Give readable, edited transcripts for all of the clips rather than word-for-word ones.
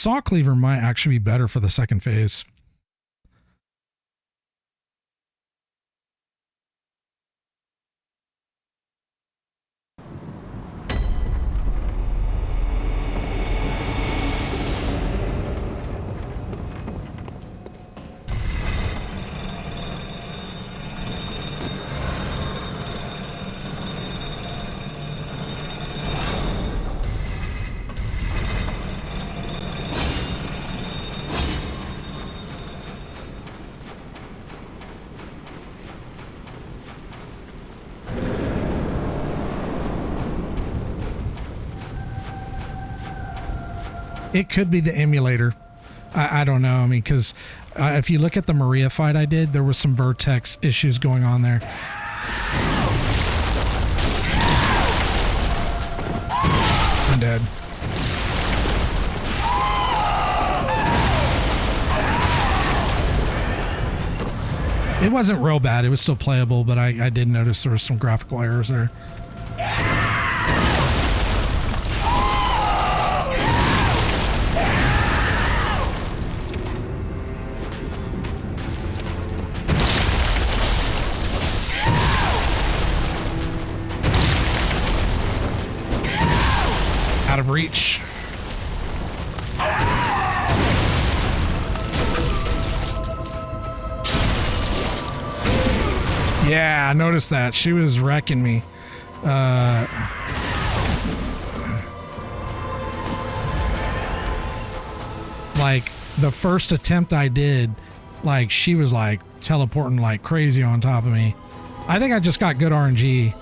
saw cleaver might actually be better for the second phase. It could be the emulator. I don't know. I mean, because if you look at the Maria fight I did, there was some vertex issues going on there. I'm dead. It wasn't real bad. It was still playable, but I did notice there was some graphical errors there. Out of reach. Yeah, I noticed that. She was wrecking me. Like, the first attempt I did, like, she was, like, teleporting like crazy on top of me. I think I just got good RNG.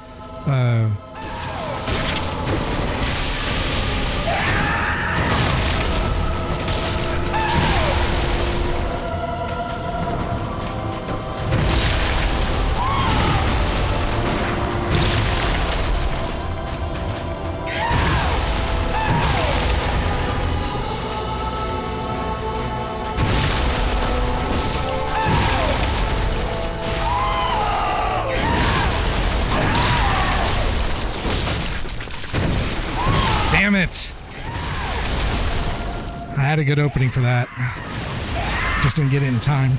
Damn it! I had a good opening for that. Just didn't get it in time.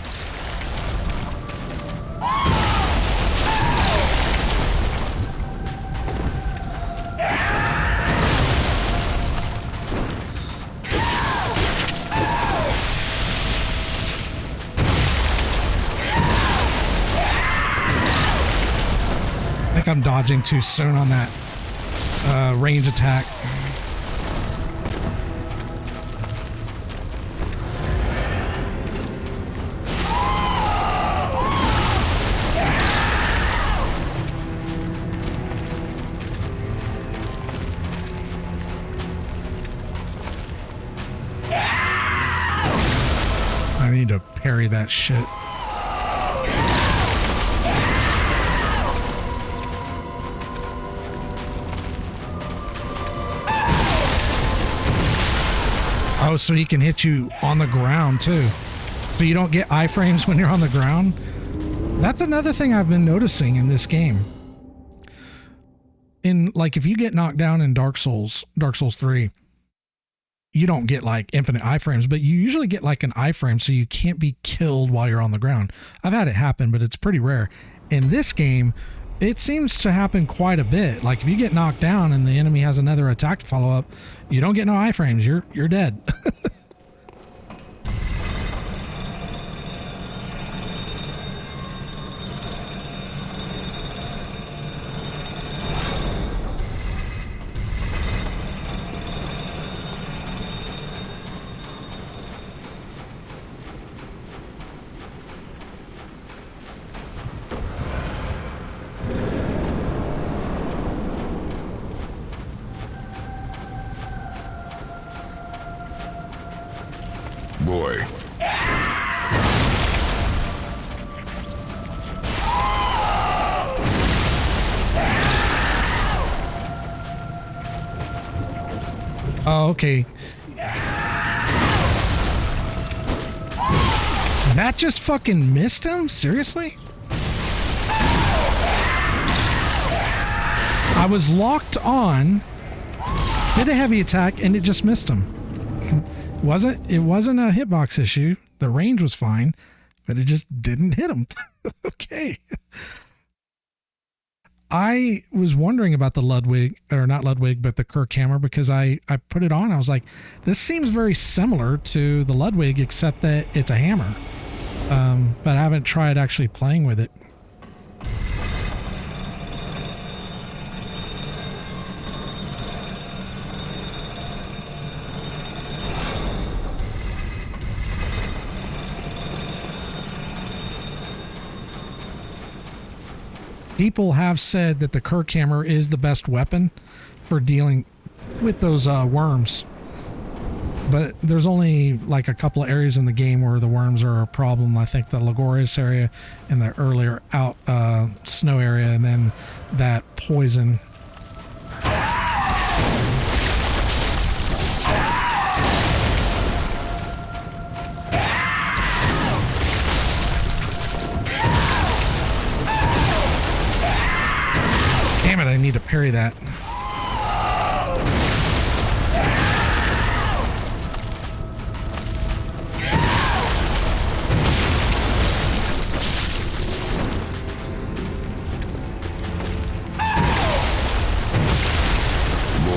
I think I'm dodging too soon on that range attack. I need to parry that shit. Oh, so he can hit you on the ground too. So you don't get iframes when you're on the ground. That's another thing I've been noticing in this game. In, like, if you get knocked down in Dark Souls 3, you don't get like infinite iframes, but you usually get like an iframe so you can't be killed while you're on the ground. I've had it happen, but it's pretty rare. In this game, it seems to happen quite a bit. Like if you get knocked down and the enemy has another attack to follow up, you don't get no iframes. You're dead. Boy. Oh, okay. That just fucking missed him? Seriously? I was locked on, did a heavy attack, and it just missed him. It wasn't a hitbox issue. The range was fine, but it just didn't hit him. Okay. I was wondering about the Ludwig, or not Ludwig, but the Kirk hammer, because I put it on. I was like, this seems very similar to the Ludwig, except that it's a hammer. But I haven't tried actually playing with it. People have said that the Kirk hammer is the best weapon for dealing with those worms. But there's only like a couple of areas in the game where the worms are a problem. I think the laborious area and the earlier out snow area, and then that poison. Damn it, I need to parry that.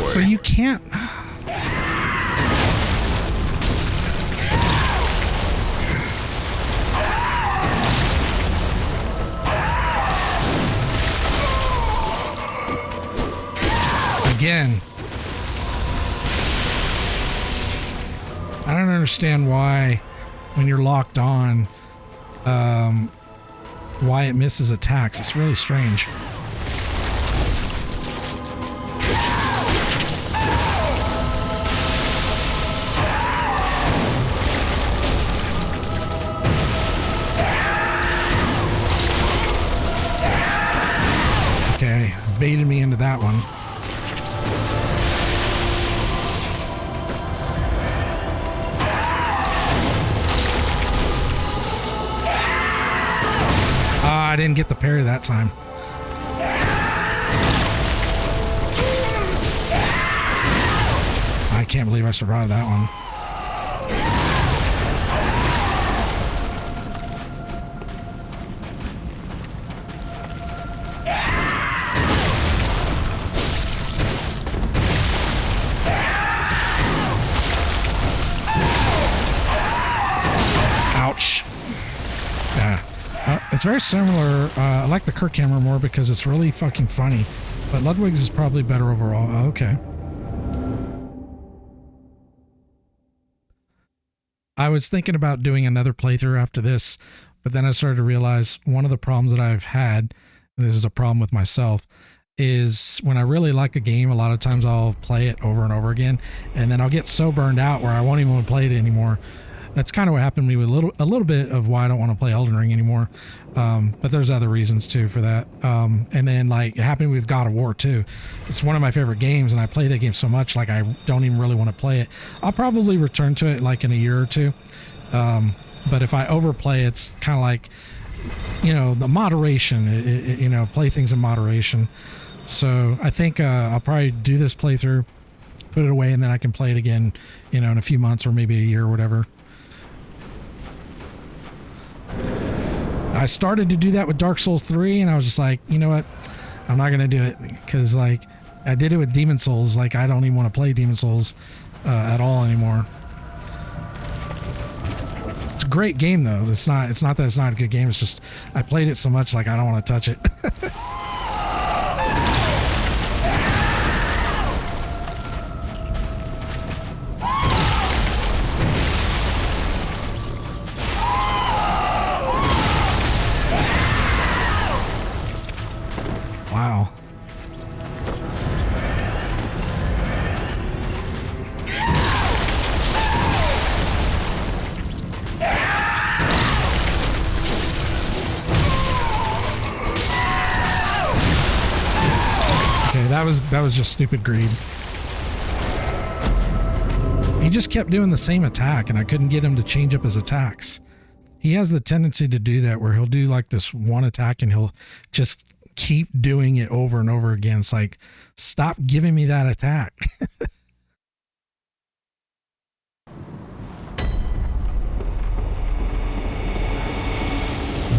So you can't... Again. I don't understand why, when you're locked on, why it misses attacks. It's really strange. Okay, baited me into that one. I didn't get the parry that time. I can't believe I survived that one. Ouch. Yeah. It's very similar. I like the Kirk hammer more because it's really fucking funny. But Ludwig's is probably better overall. Oh, okay. I was thinking about doing another playthrough after this, but then I started to realize one of the problems that I've had, and this is a problem with myself, is when I really like a game, a lot of times I'll play it over and over again, and then I'll get so burned out where I won't even want to play it anymore. That's kind of what happened to me with a little bit of why I don't want to play Elden Ring anymore. But there's other reasons too for that. And then like it happened with God of War too. It's one of my favorite games, and I play that game so much like I don't even really want to play it. I'll probably return to it like in a year or two. But if I overplay, it's kind of like, you know, the moderation. You know, play things in moderation. So I think I'll probably do this playthrough, put it away, and then I can play it again, you know, in a few months or maybe a year or whatever. I started to do that with Dark Souls 3, and I was just like, you know what? I'm not going to do it, because like I did it with Demon Souls. Like I don't even want to play Demon Souls at all anymore. It's a great game though. It's not that it's not a good game. It's just I played it so much like I don't want to touch it. Wow. Okay, that was just stupid greed. He just kept doing the same attack, and I couldn't get him to change up his attacks. He has the tendency to do that, where he'll do like this one attack and he'll just keep doing it over and over again. It's like, stop giving me that attack.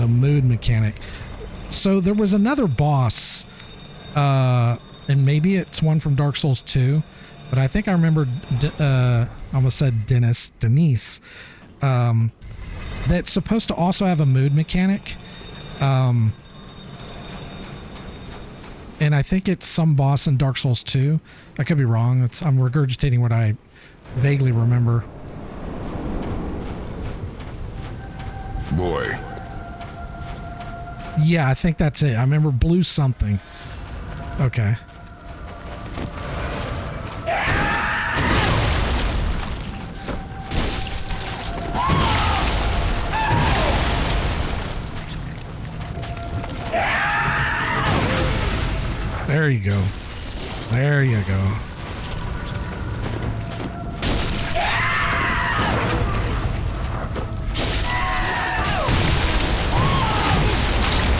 a mood mechanic. So there was another boss, and maybe it's one from Dark Souls 2, but I think I remember, I almost said Denise, that's supposed to also have a mood mechanic. And I think it's some boss in Dark Souls 2. I could be wrong. I'm regurgitating what I vaguely remember. Boy. Yeah, I think that's it. I remember blue something. Okay. There you go. There you go.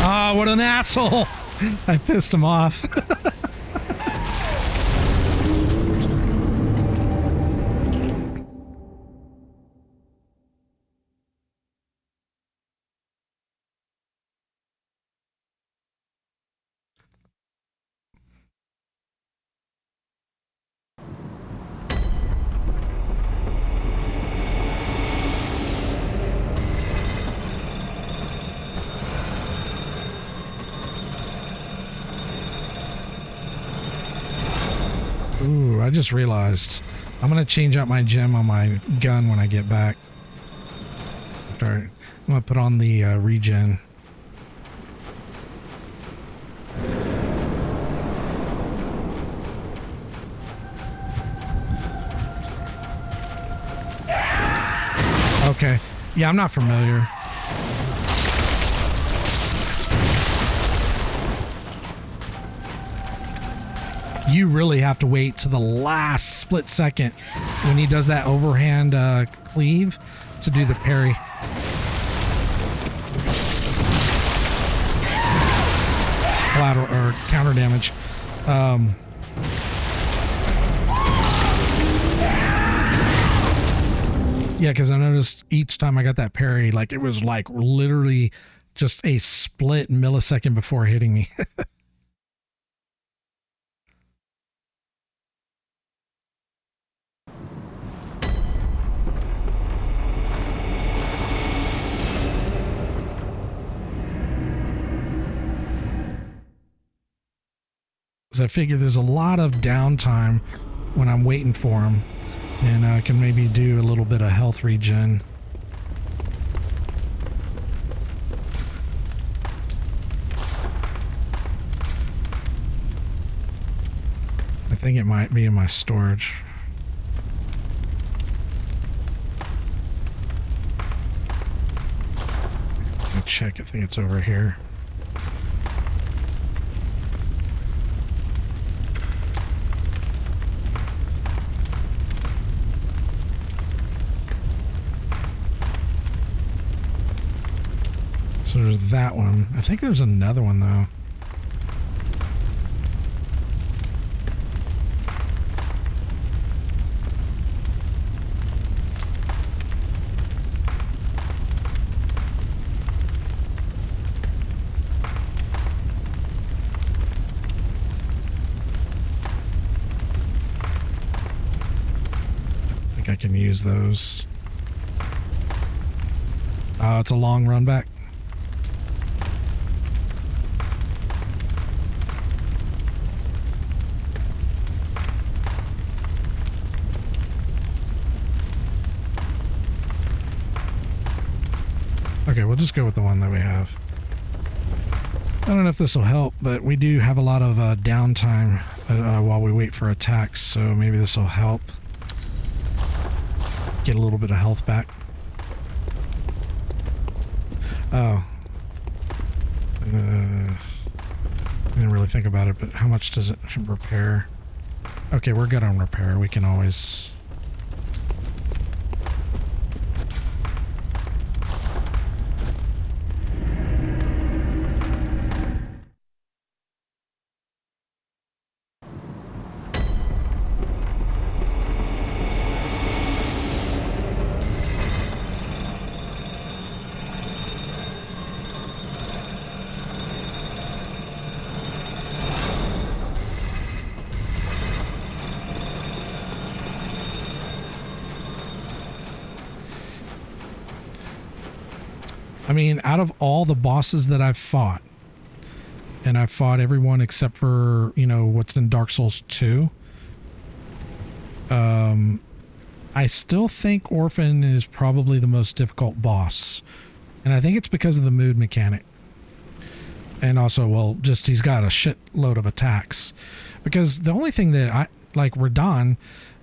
Oh, what an asshole. I pissed him off. Ooh, I just realized I'm going to change out my gem on my gun when I get back. I'm going to put on the regen. Okay. Yeah, I'm not familiar. You really have to wait to the last split second when he does that overhand cleave to do the parry. Collateral or counter damage. Yeah, because I noticed each time I got that parry, like it was like literally just a split millisecond before hitting me. I figure there's a lot of downtime when I'm waiting for him, and I can maybe do a little bit of health regen. I think it might be in my storage. Let me check. I think it's over here. So there's that one. I think there's another one though. I think I can use those. It's a long run back. Okay, we'll just go with the one that we have. I don't know if this will help, but we do have a lot of downtime while we wait for attacks, so maybe this will help get a little bit of health back. Oh. I didn't really think about it, but how much does it repair? Okay, we're good on repair. We can always... I mean, out of all the bosses that I've fought, and I've fought everyone except for, you know, what's in Dark Souls 2, I still think Orphan is probably the most difficult boss. And I think it's because of the mood mechanic. And also, well, just he's got a shitload of attacks. Because the only thing that I, like Radon,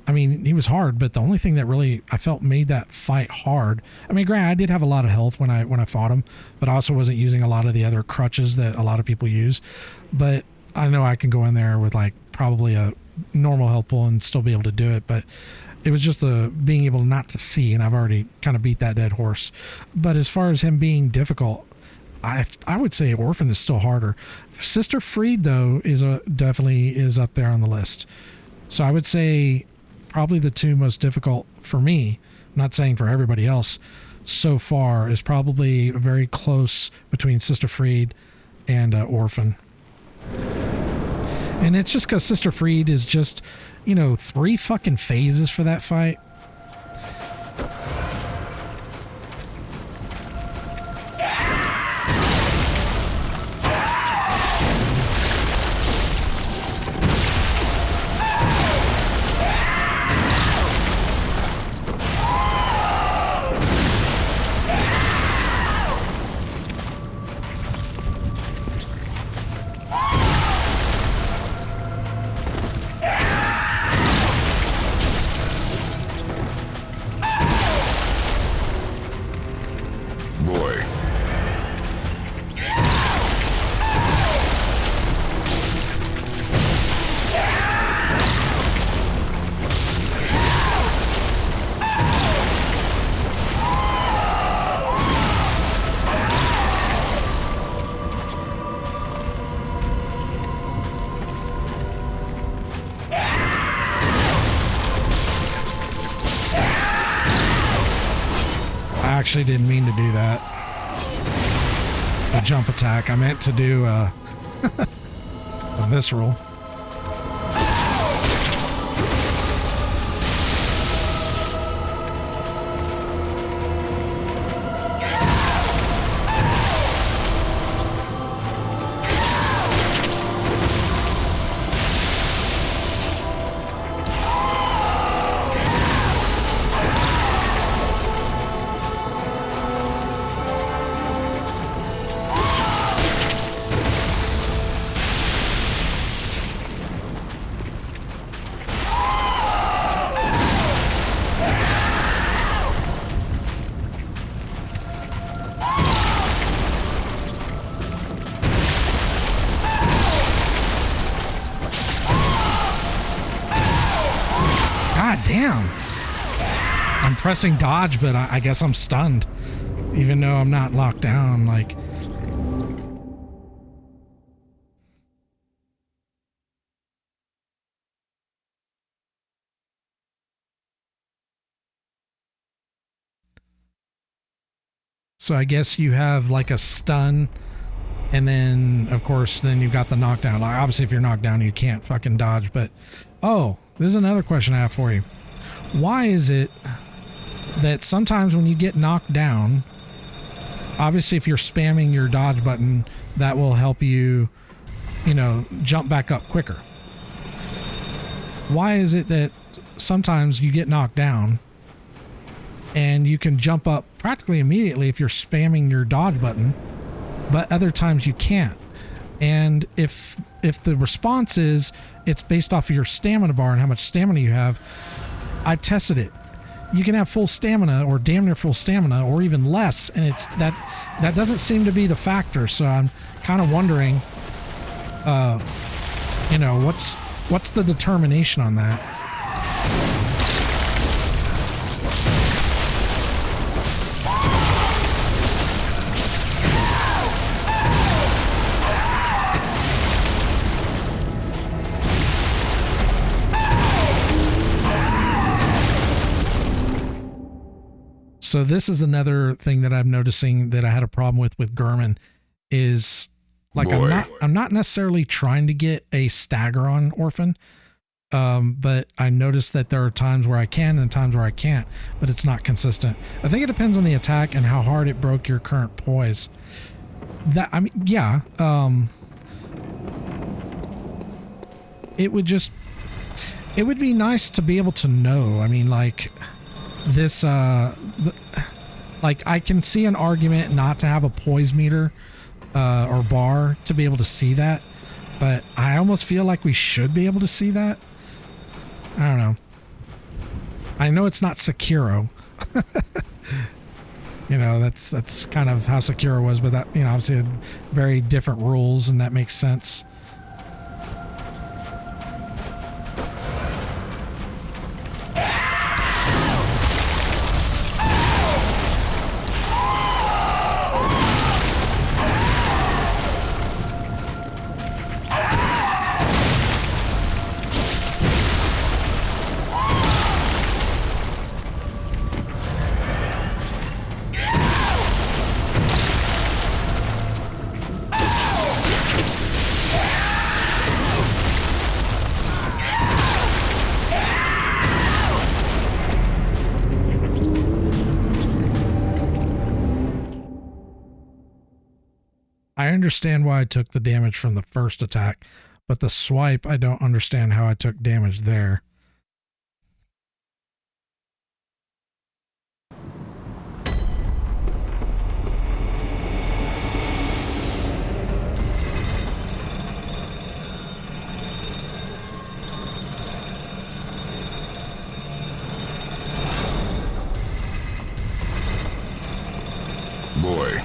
I mean, he was hard, but the only thing that really I felt made that fight hard. I mean, granted, I did have a lot of health when I fought him, but I also wasn't using a lot of the other crutches that a lot of people use. But I know I can go in there with like probably a normal health pool and still be able to do it. But it was just the being able not to see, and I've already kind of beat that dead horse. But as far as him being difficult, I would say Orphan is still harder. Sister Freed though is definitely is up there on the list. So I would say probably the two most difficult for me, I'm not saying for everybody else, so far is probably very close between Sister Freed and Orphan. And it's just because Sister Freed is just, you know, 3 fucking phases for that fight. Boy. I actually didn't mean to do that. A jump attack. I meant to do a visceral. God damn. I'm pressing dodge, but I guess I'm stunned. Even though I'm not locked down, like... So I guess you have like a stun, and then of course then you've got the knockdown. Like obviously if you're knocked down you can't fucking dodge, but oh, there's another question I have for you. Why is it that sometimes when you get knocked down, obviously if you're spamming your dodge button, that will help you, you know, jump back up quicker? Why is it that sometimes you get knocked down and you can jump up practically immediately if you're spamming your dodge button, but other times you can't? And if the response is it's based off of your stamina bar and how much stamina you have, I've tested it. You can have full stamina or damn near full stamina or even less, and it's that doesn't seem to be the factor. So I'm kind of wondering, you know, what's the determination on that? So this is another thing that I'm noticing that I had a problem with Gurman is like Boy. I'm not necessarily trying to get a stagger on Orphan. But I noticed that there are times where I can and times where I can't, but it's not consistent. I think it depends on the attack and how hard it broke your current poise. That, I mean, yeah. It would be nice to be able to know. I mean, like this, like I can see an argument not to have a poise meter, or bar to be able to see that, but I almost feel like we should be able to see that. I don't know. I know it's not Sekiro. You know, that's kind of how Sekiro was, but that, you know, obviously had very different rules, and that makes sense. I understand why I took the damage from the first attack, but the swipe, I don't understand how I took damage there. Boy.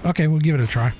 Okay, we'll give it a try.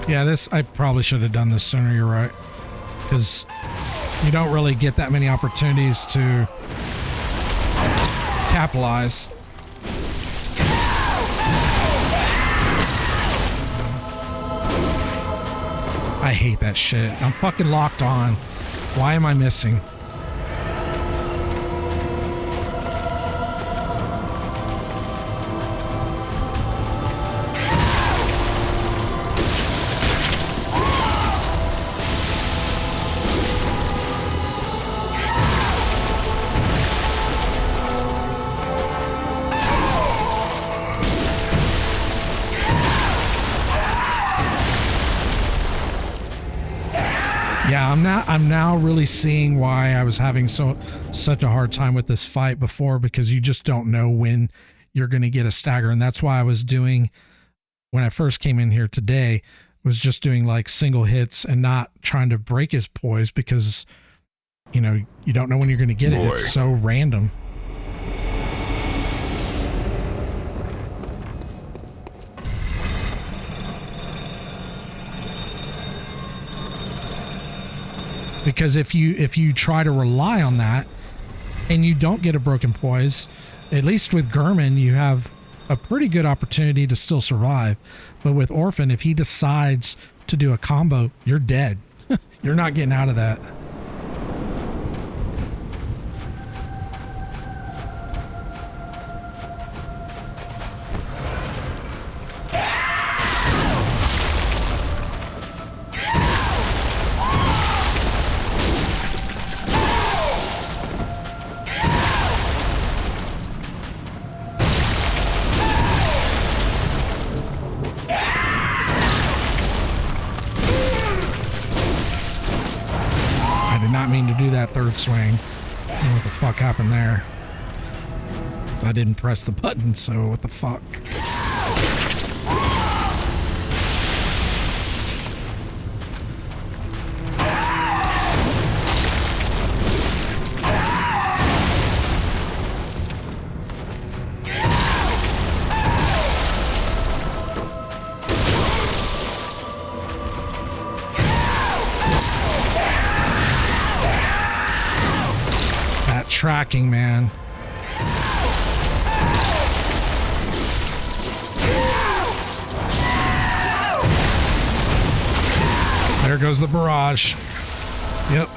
Yeah, I probably should have done this sooner, you're right. Because you don't really get that many opportunities to capitalize. I hate that shit. I'm fucking locked on. Why am I missing? Yeah, I'm now really seeing why I was having such a hard time with this fight before, because you just don't know when you're going to get a stagger. And that's why I was doing, when I first came in here today, was just doing like single hits and not trying to break his poise, because, you know, you don't know when you're going to get it. It's so random. Because if you try to rely on that and you don't get a broken poise, at least with Gurman, you have a pretty good opportunity to still survive. But with Orphan, if he decides to do a combo, you're dead. You're not getting out of that. not mean to do that third swing. I don't know what the fuck happened there. I didn't press the button, so what the fuck? That tracking, man. There goes the barrage. Yep.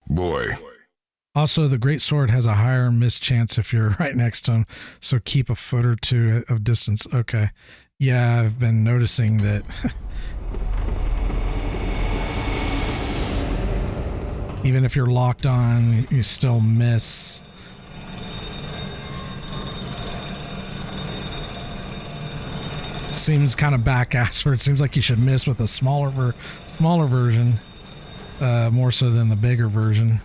Boy. Also, the great sword has a higher miss chance if you're right next to him, so keep a foot or two of distance. Okay. Yeah, I've been noticing that. Even if you're locked on, you still miss. Seems kind of back-ass for it. Seems like you should miss with a smaller version, more so than the bigger version.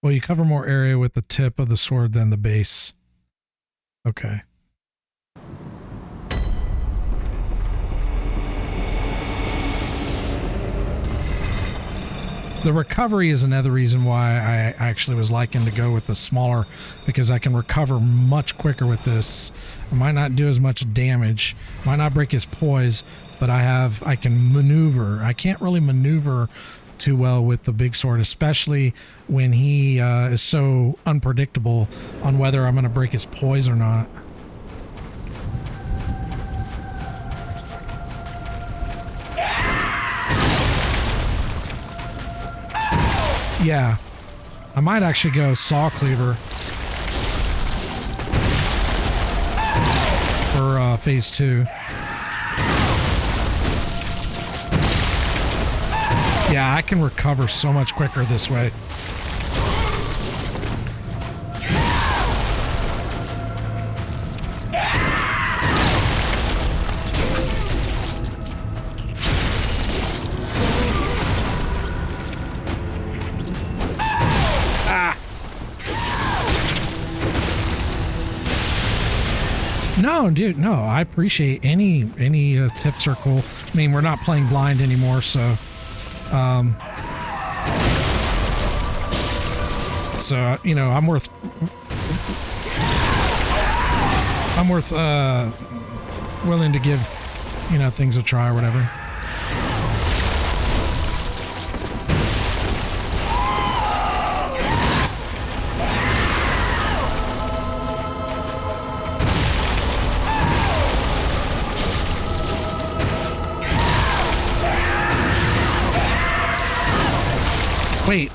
Well, you cover more area with the tip of the sword than the base. Okay. The recovery is another reason why I actually was liking to go with the smaller, because I can recover much quicker with this. I might not do as much damage, might not break his poise, but I can maneuver. I can't really maneuver too well with the big sword, especially when he is so unpredictable on whether I'm going to break his poise or not. Yeah, I might actually go saw cleaver for phase 2. Yeah, I can recover so much quicker this way. No, dude, no. I appreciate any tips are cool. I mean, we're not playing blind anymore, so you know, I'm worth willing to give, you know, things a try or whatever. Wait.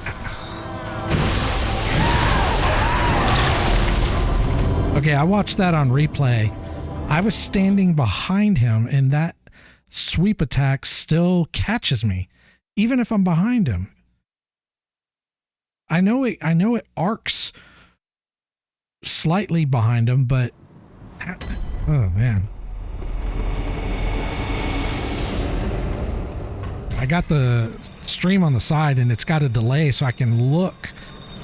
Okay, I watched that on replay. I was standing behind him, and that sweep attack still catches me, even if I'm behind him. I know it arcs slightly behind him, but oh man. I got the stream on the side and it's got a delay so I can look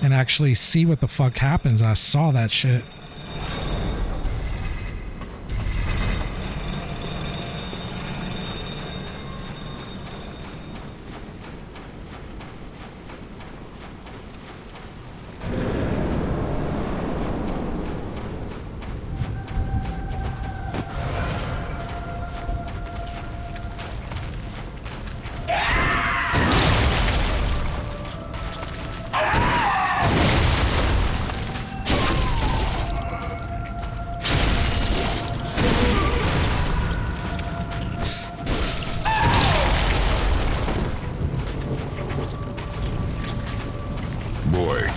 and actually see what the fuck happens. I saw that shit. Boy.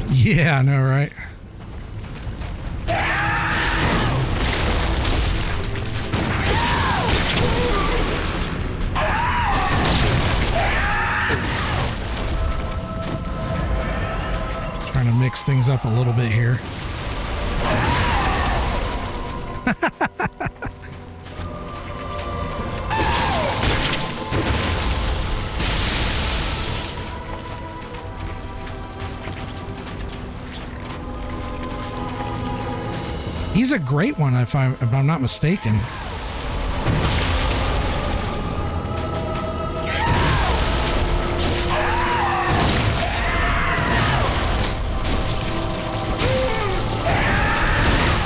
Yeah, I know, right? Trying to mix things up a little bit here. He's a great one if I'm not mistaken.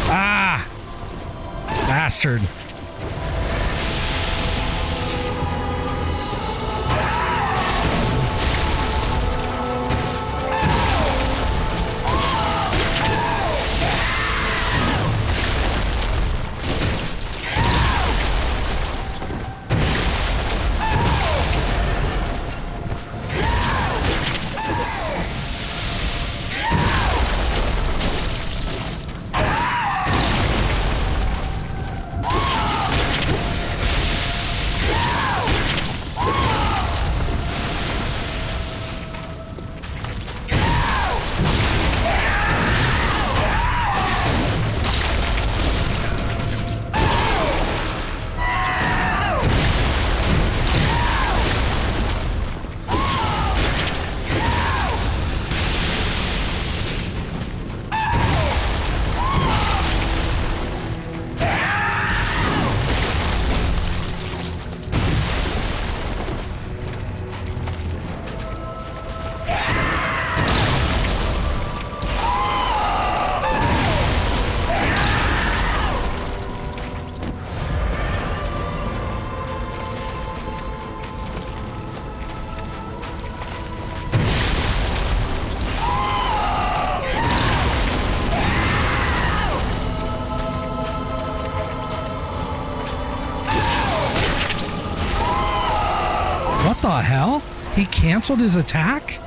Ah! Bastard. What the hell? He canceled his attack?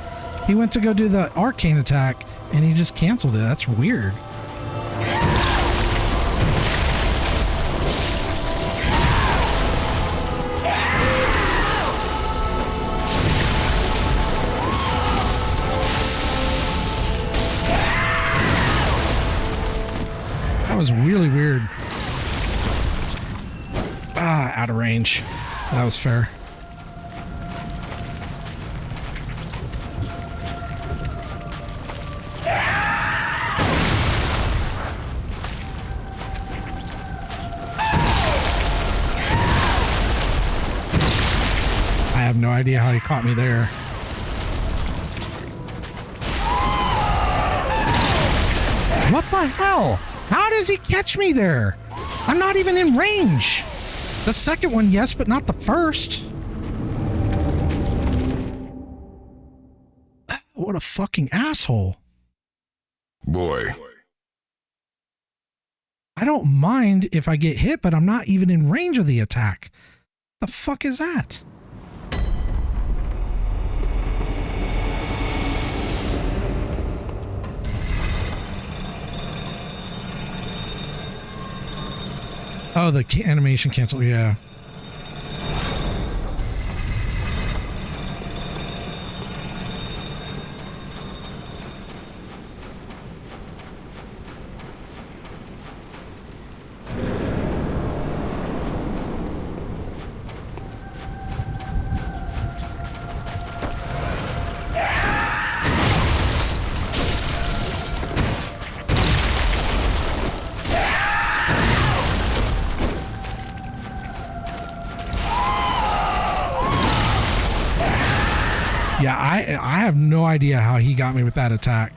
He went to go do the arcane attack and he just canceled it. That's weird. That was really weird. Ah, out of range. That was fair. I have no idea how he caught me there. What the hell? How does he catch me there? I'm not even in range. The second one, yes, but not the first. What a fucking asshole. Boy. I don't mind if I get hit, but I'm not even in range of the attack. The fuck is that? Oh, the animation cancel, yeah. Yeah, I have no idea how he got me with that attack.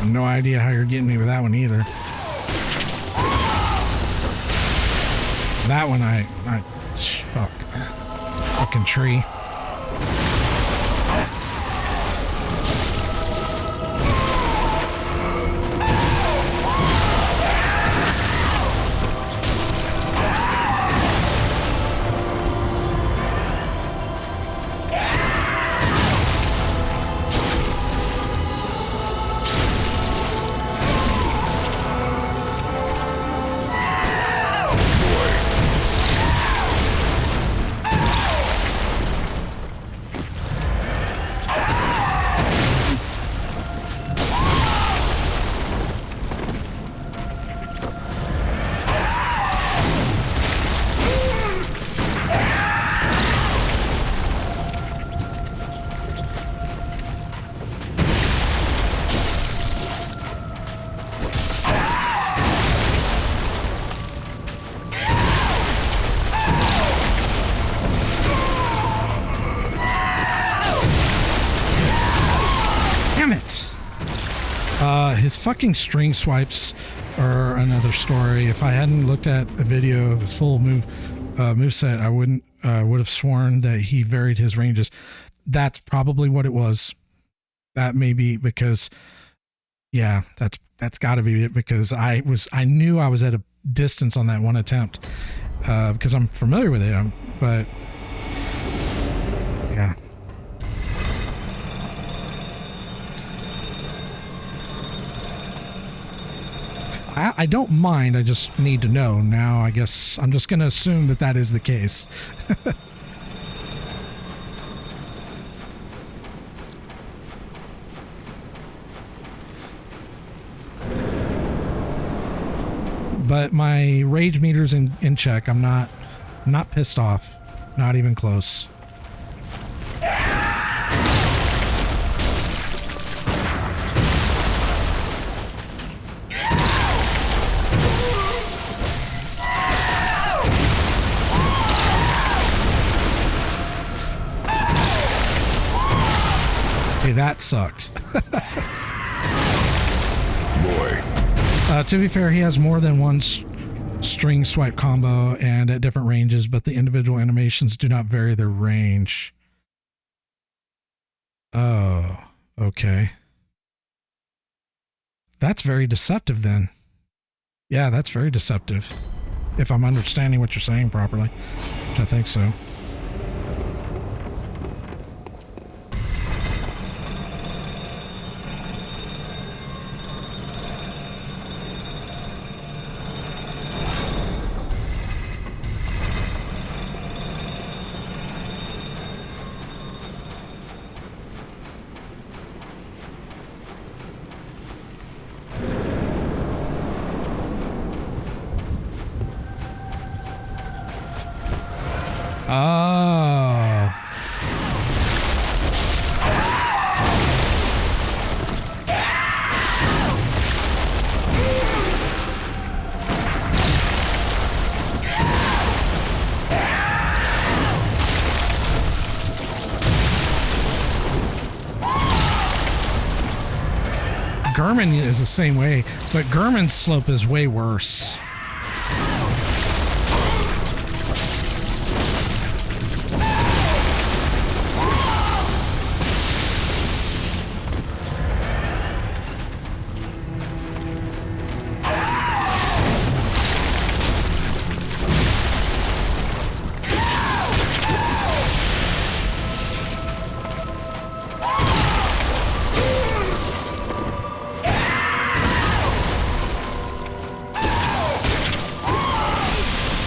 No idea how you're getting me with that one either. That one I fuck. Fucking tree. His fucking string swipes are another story. If I hadn't looked at a video of his full moveset, I would have sworn that he varied his ranges. That's probably what it was. That may be because, yeah, that's got to be it, because I knew I was at a distance on that one attempt because I'm familiar with it. But yeah. I don't mind, I just need to know. Now, I guess I'm just going to assume that that is the case. But my rage meter's in check. I'm not pissed off. Not even close. Hey, that sucked. Boy. To be fair, he has more than one string swipe combo and at different ranges, but the individual animations do not vary their range. Oh, okay. That's very deceptive then. Yeah, that's very deceptive. If I'm understanding what you're saying properly, which I think so. Gurman is the same way, but Gurman's slope is way worse.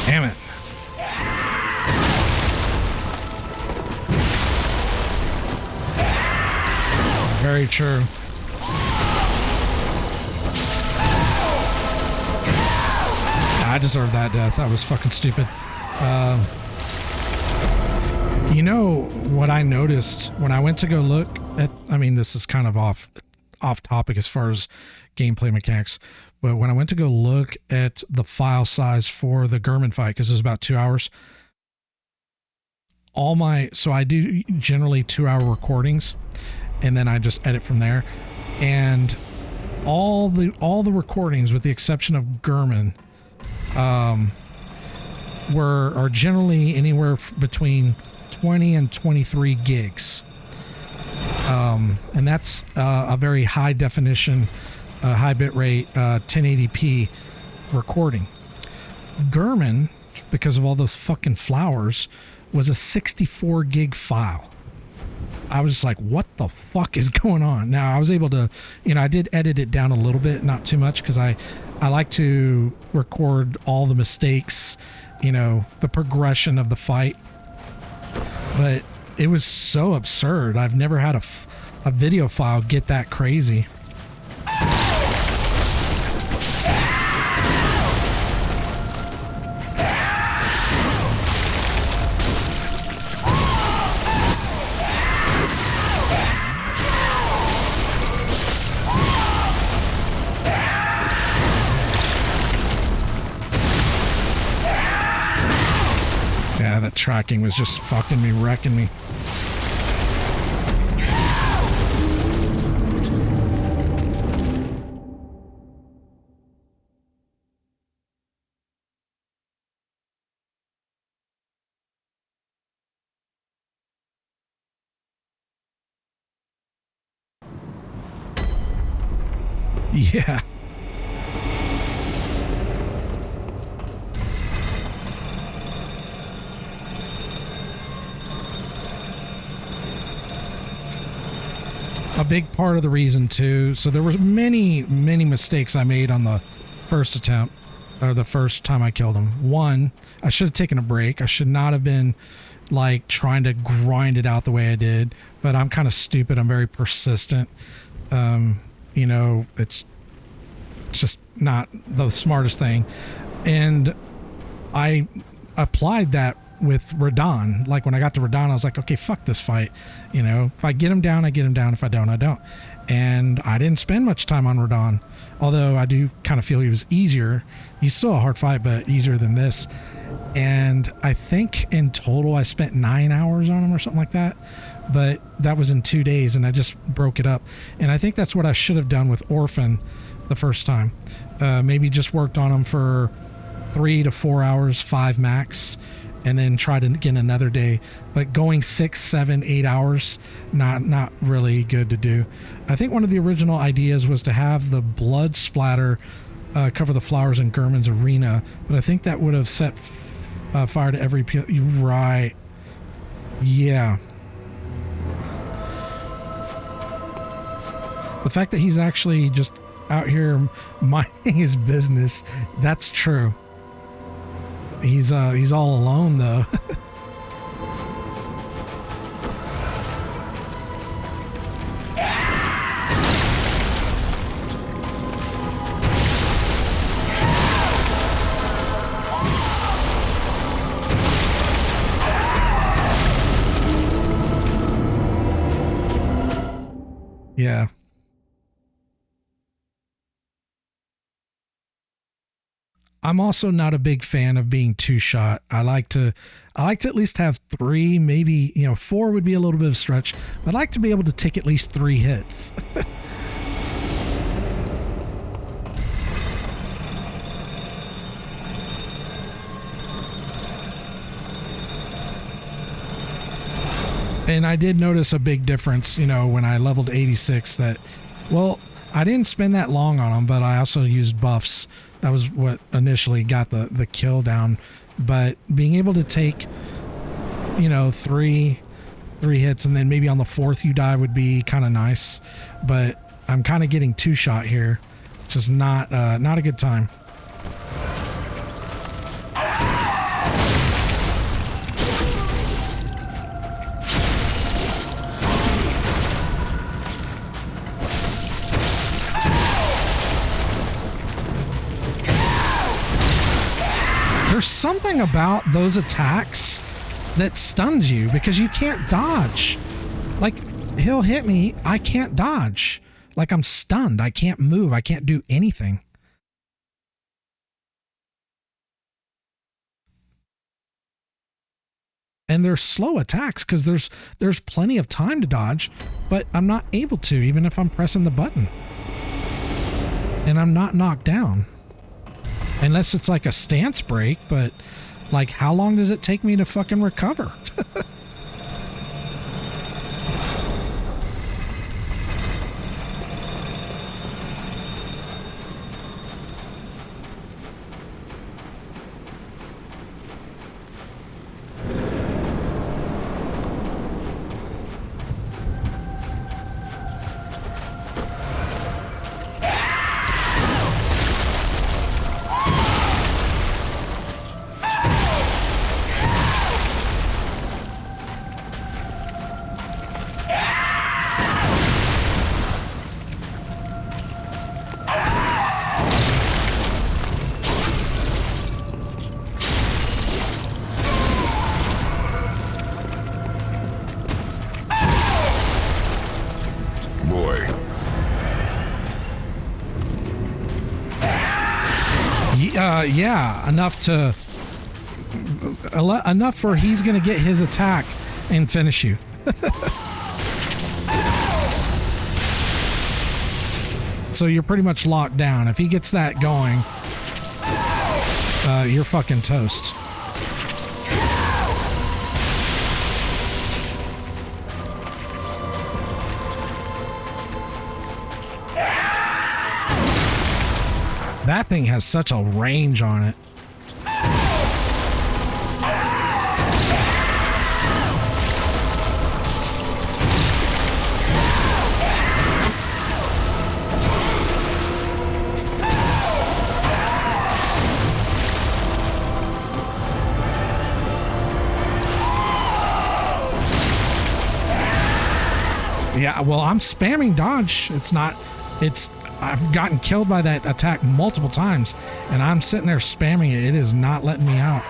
Damn it. Very true. I deserved that death. That was fucking stupid. You know what I noticed when I went to go look at, I mean, this is kind of off topic as far as gameplay mechanics, but when I went to go look at the file size for the Gurman fight, because it was about 2 hours, so I do generally 2-hour recordings, and then I just edit from there, and all the recordings, with the exception of Gurman, are generally anywhere between 20 and 23 gigs. And that's a very high definition, high bit rate, 1080p recording. Gurman, because of all those fucking flowers, was a 64 gig file. I was just like, what the fuck is going on? Now, I was able to, I did edit it down a little bit, not too much, because I like to record all the mistakes, the progression of the fight. But it was so absurd. I've never had a video file get that crazy. Yeah, that tracking was just fucking me, wrecking me. Yeah. A big part of the reason too, so there was many mistakes I made on the first attempt, or the first time I killed him. One, I should have taken a break. I should not have been like trying to grind it out the way I did, but I'm kind of stupid. I'm very persistent. It's just not the smartest thing. And I applied that with Radon. Like when I got to Radon, I was like, okay, fuck this fight. If I get him down, I get him down. If I don't, I don't. And I didn't spend much time on Radon, although I do kind of feel he was easier. He's still a hard fight, but easier than this. And I think in total I spent 9 hours on him or something like that, but that was in 2 days, and I just broke it up. And I think that's what I should have done with Orphan the first time. Maybe just worked on him for 3 to 4 hours, 5 max, and then tried it again another day. But going 6, 7, 8 hours, not really good to do. I think one of the original ideas was to have the blood splatter cover the flowers in Gurman's arena, but I think that would have set fire to every right. Yeah. The fact that he's actually just out here minding his business, that's true. He's all alone though. Yeah. I'm also not a big fan of being two-shot. I like to at least have 3, maybe, 4 would be a little bit of a stretch, but I'd like to be able to take at least 3 hits. And I did notice a big difference, you know, when I leveled 86 that, well, I didn't spend that long on them, but I also used buffs. That was what initially got the kill down. But being able to take, you know, three hits and then maybe on the fourth you die would be kind of nice. But I'm kind of getting two-shot here, which is not a good time. There's something about those attacks that stuns you because you can't dodge. Like, he'll hit me, I can't dodge. Like, I'm stunned. I can't move. I can't do anything. And they're slow attacks because there's plenty of time to dodge, but I'm not able to even if I'm pressing the button. And I'm not knocked down. Unless it's like a stance break, but like how long does it take me to fucking recover? Yeah, enough for he's gonna get his attack and finish you. So you're pretty much locked down. If he gets that going, you're fucking toast. That thing has such a range on it. Yeah, well, I'm spamming dodge. I've gotten killed by that attack multiple times, and I'm sitting there spamming it. It is not letting me out.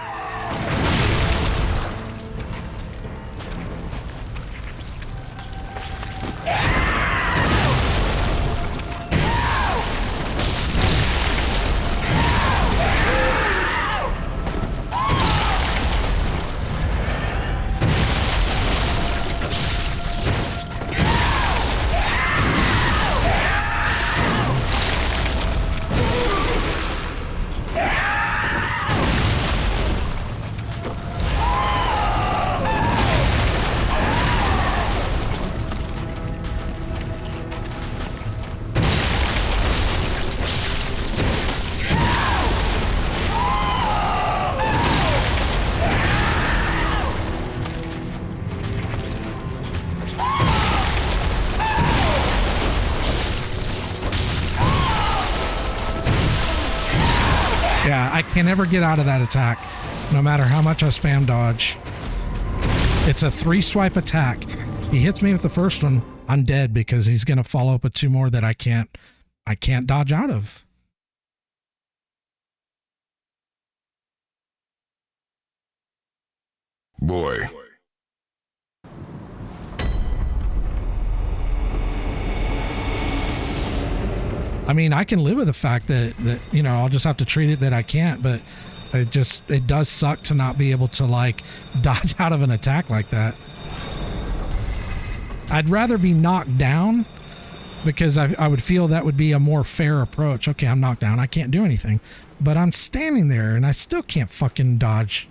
Yeah, I can never get out of that attack, no matter how much I spam dodge. It's a 3-swipe attack. He hits me with the first one, I'm dead because he's going to follow up with 2 more that I can't dodge out of. Boy. I mean, I can live with the fact that you know, I'll just have to treat it that I can't, but it does suck to not be able to like dodge out of an attack like that. I'd rather be knocked down because I would feel that would be a more fair approach. Okay, I'm knocked down. I can't do anything, but I'm standing there and I still can't fucking dodge.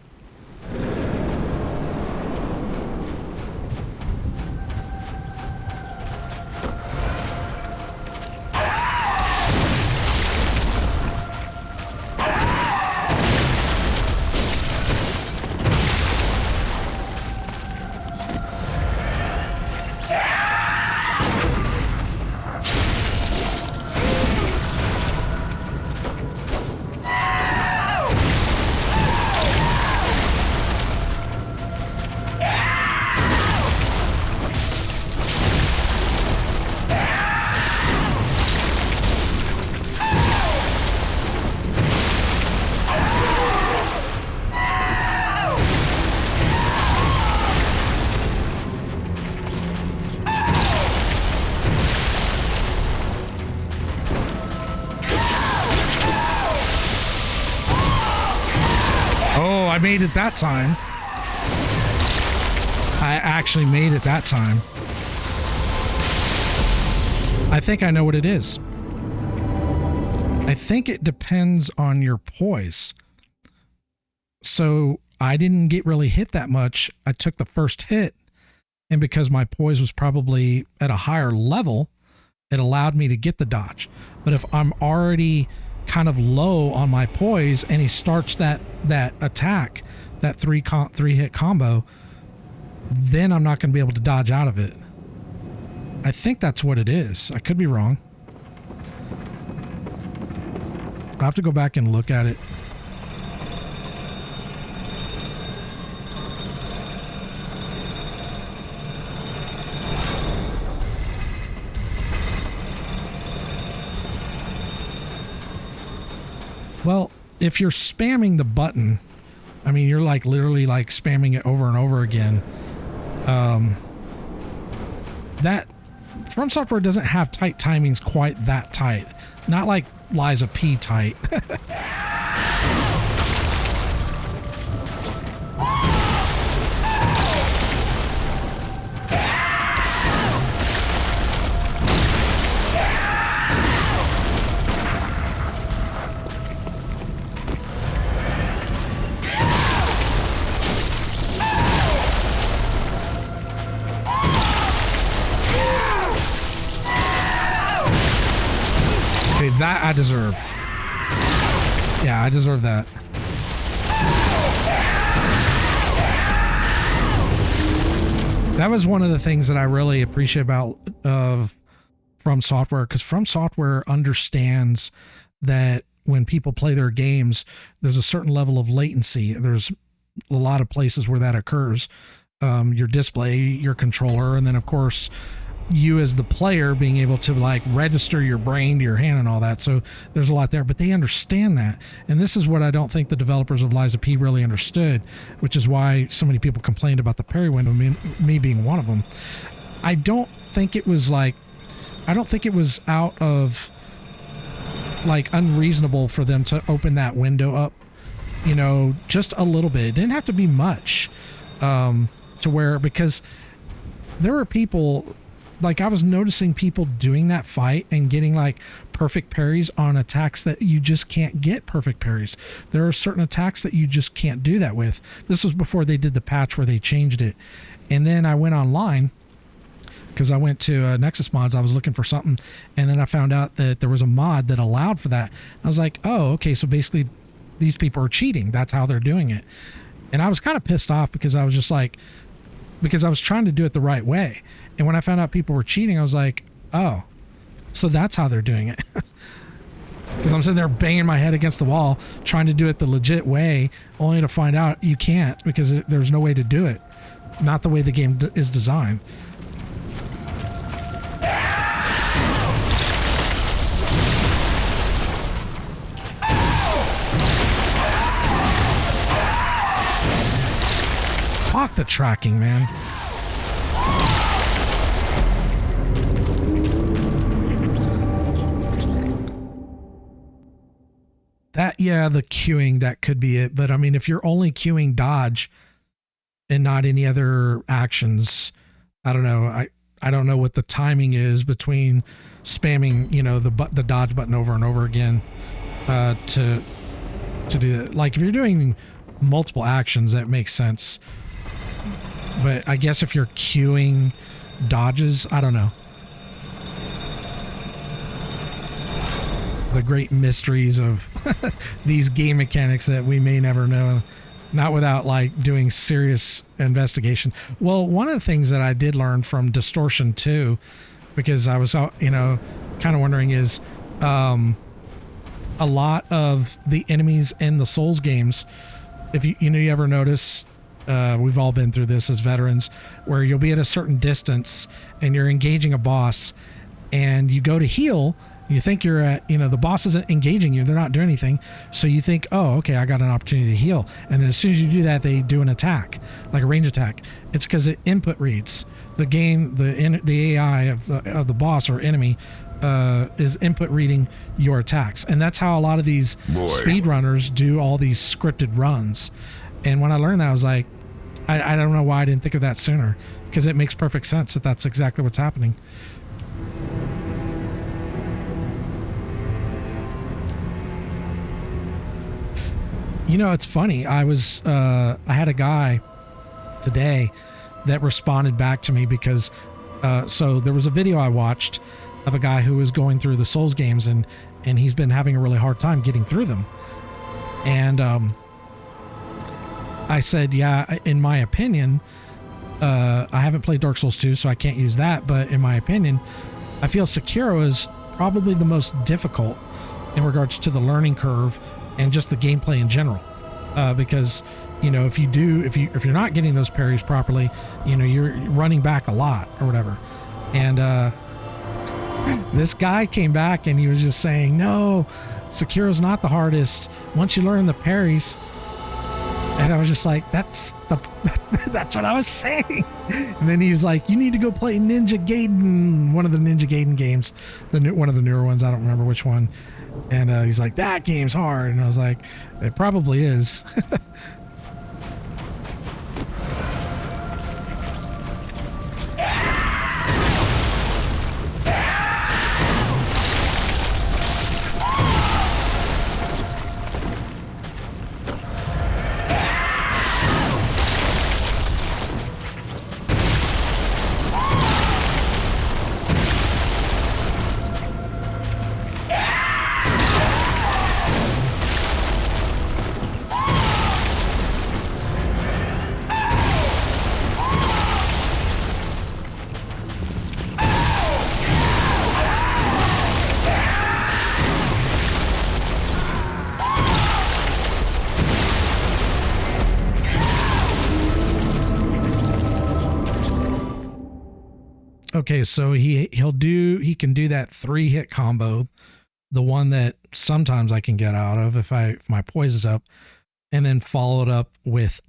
made it that time. I actually made it that time. I think I know what it is. I think it depends on your poise. So I didn't get really hit that much. I took the first hit, and because my poise was probably at a higher level, it allowed me to get the dodge. But if I'm already kind of low on my poise and he starts that attack, that three hit combo, then I'm not going to be able to dodge out of it. I think that's what it is. I could be wrong. I'll have to go back and look at it. Well, if you're spamming the button, I mean, you're like literally like spamming it over and over again. That From Software doesn't have tight timings quite that tight. Not like Liza P tight. That I deserve. Yeah, I deserve that. That was one of the things that I really appreciate about From Software, because From Software understands that when people play their games, there's a certain level of latency. There's a lot of places where that occurs. Your display, your controller, and then of course you as the player being able to like register your brain to your hand and all that. So there's a lot there, but they understand that. And this is what I don't think the developers of Liza P really understood, which is why so many people complained about the parry window, me being one of them. I don't think it was out of like unreasonable for them to open that window up, you know, just a little bit. It didn't have to be much, to where, because there were people, like I was noticing people doing that fight and getting like perfect parries on attacks that you just can't get perfect parries. There are certain attacks that you just can't do that with. This was before they did the patch where they changed it. And then I went online because I went to Nexus Mods. I was looking for something, and then I found out that there was a mod that allowed for that. I was like, oh, okay, so basically these people are cheating. That's how they're doing it. And I was kind of pissed off because I was just like, because I was trying to do it the right way. And when I found out people were cheating, I was like, oh, so that's how they're doing it. Because I'm sitting there banging my head against the wall, trying to do it the legit way, only to find out you can't because there's no way to do it. Not the way the game is designed. Fuck the tracking, man. That, yeah, the queuing, that could be it. But I mean, if you're only queuing dodge and not any other actions, I don't know. I don't know what the timing is between spamming, you know, the dodge button over and over again to do that. Like if you're doing multiple actions, that makes sense. But I guess if you're queuing dodges, I don't know. The great mysteries of these game mechanics that we may never know, not without like doing serious investigation. Well, one of the things that I did learn from Distortion 2, because I was, you know, kind of wondering, is a lot of the enemies in the Souls games, if you ever notice, we've all been through this as veterans, where you'll be at a certain distance and you're engaging a boss and you go to heal. You think you're at, you know, the boss isn't engaging you. They're not doing anything. So you think, oh, okay, I got an opportunity to heal. And then as soon as you do that, they do an attack, like a range attack. It's because it input reads. The game, the AI of the boss or enemy is input reading your attacks. And that's how a lot of these speedrunners do all these scripted runs. And when I learned that, I was like, I don't know why I didn't think of that sooner, because it makes perfect sense that that's exactly what's happening. You know, it's funny. I had a guy today that responded back to me because, so there was a video I watched of a guy who was going through the Souls games, and he's been having a really hard time getting through them. And I said, yeah, in my opinion, I haven't played Dark Souls 2, so I can't use that. But in my opinion, I feel Sekiro is probably the most difficult in regards to the learning curve and just the gameplay in general. Because, you know, if you're not getting those parries properly, you know, you're running back a lot or whatever. And this guy came back and he was just saying, no, Sekiro's not the hardest once you learn the parries. And I was just like, that's what I was saying. And then he was like, you need to go play Ninja Gaiden, one of the Ninja Gaiden games, one of the newer ones. I don't remember which one. And he's like, that game's hard. And I was like, it probably is. Okay, so he can do that 3-hit combo, the one that sometimes I can get out of if my poise is up, and then followed up with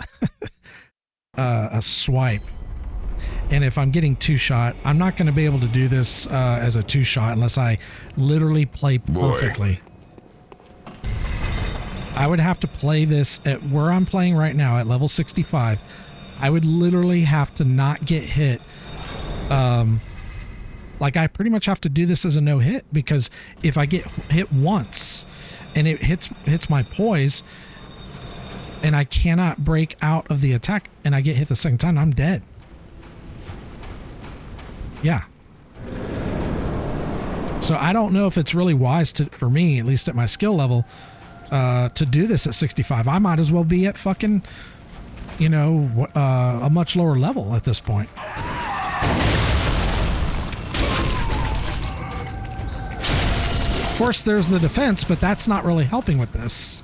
a swipe. And if I'm getting 2-shot, I'm not going to be able to do this as a 2-shot unless I literally play perfectly. I would have to play this at where I'm playing right now at level 65. I would literally have to not get hit. Like I pretty much have to do this as a no-hit, because if I get hit once and it hits my poise and I cannot break out of the attack and I get hit the second time, I'm dead. Yeah. So I don't know if it's really wise for me, at least at my skill level, to do this at 65. I might as well be at fucking, you know, a much lower level at this point. Of course, there's the defense, but that's not really helping with this.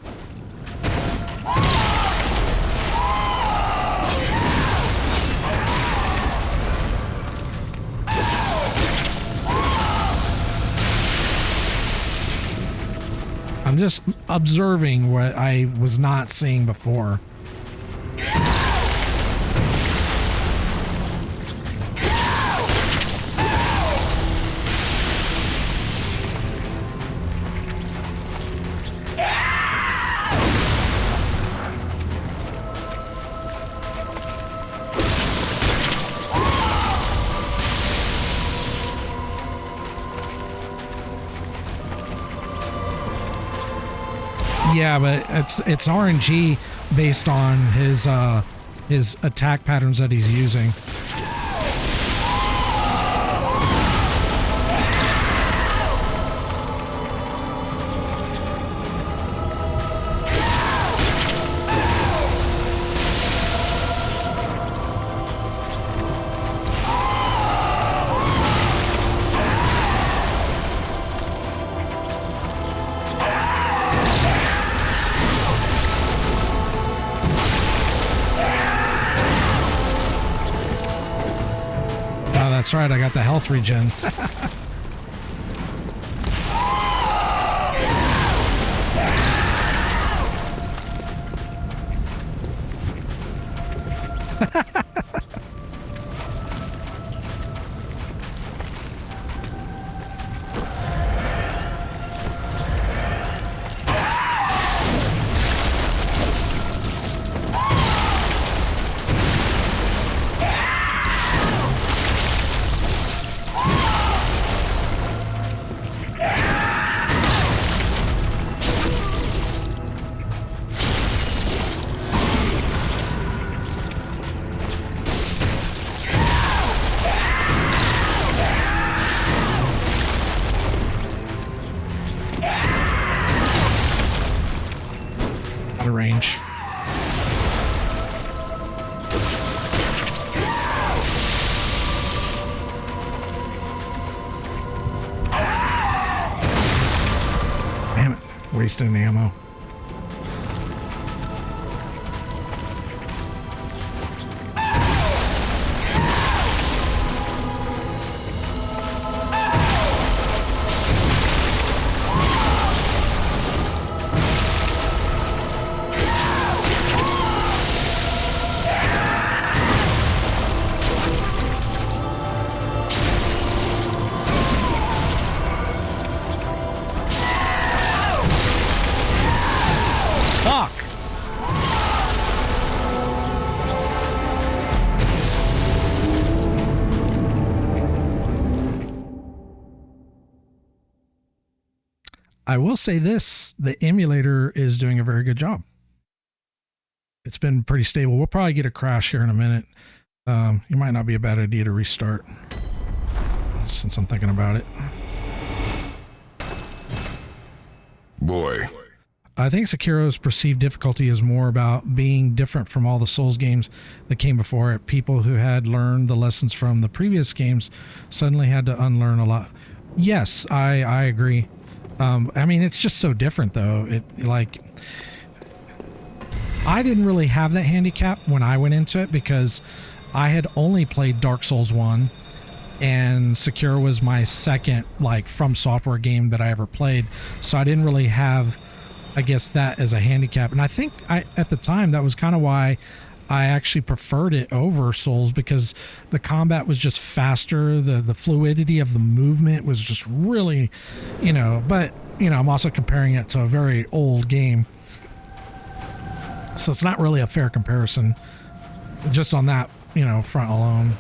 I'm just observing what I was not seeing before. Yeah, but it's RNG based on his attack patterns that he's using. That's right, I got the health regen. wasting ammo. I will say this, the emulator is doing a very good job. It's been pretty stable. We'll probably get a crash here in a minute. It might not be a bad idea to restart since I'm thinking about it. Boy. I think Sekiro's perceived difficulty is more about being different from all the Souls games that came before it. People who had learned the lessons from the previous games suddenly had to unlearn a lot. Yes, I agree. I mean, it's just so different, though. I didn't really have that handicap when I went into it because I had only played Dark Souls 1, and Sekiro was my second, From Software game that I ever played. So I didn't really have, I guess, that as a handicap. And I think at the time, that was kind of why I actually preferred it over Souls, because the combat was just faster. The fluidity of the movement was just really, but, I'm also comparing it to a very old game. So it's not really a fair comparison just on that, front alone.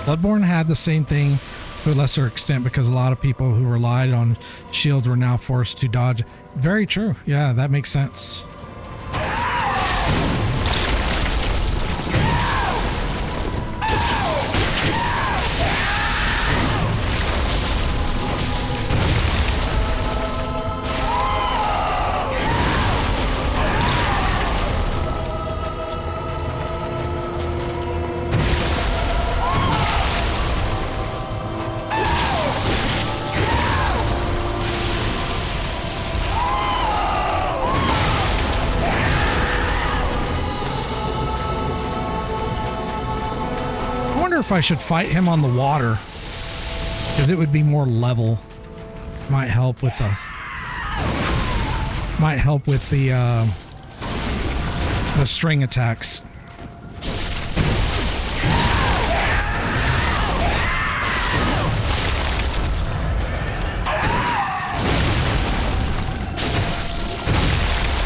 Bloodborne had the same thing to a lesser extent because a lot of people who relied on shields were now forced to dodge. Very true. Yeah, that makes sense. If I should fight him on the water, because it would be more level. Might help with the string attacks.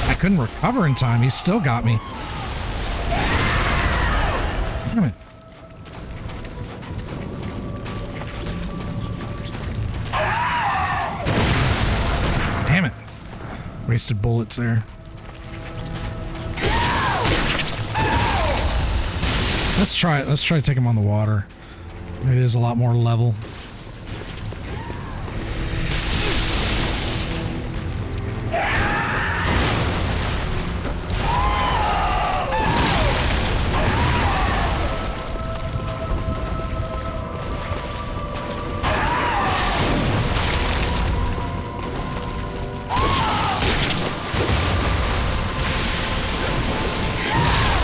I couldn't recover in time. He still got me. Damn it. Wasted bullets there. Let's try it. Let's try to take him on the water. It is a lot more level.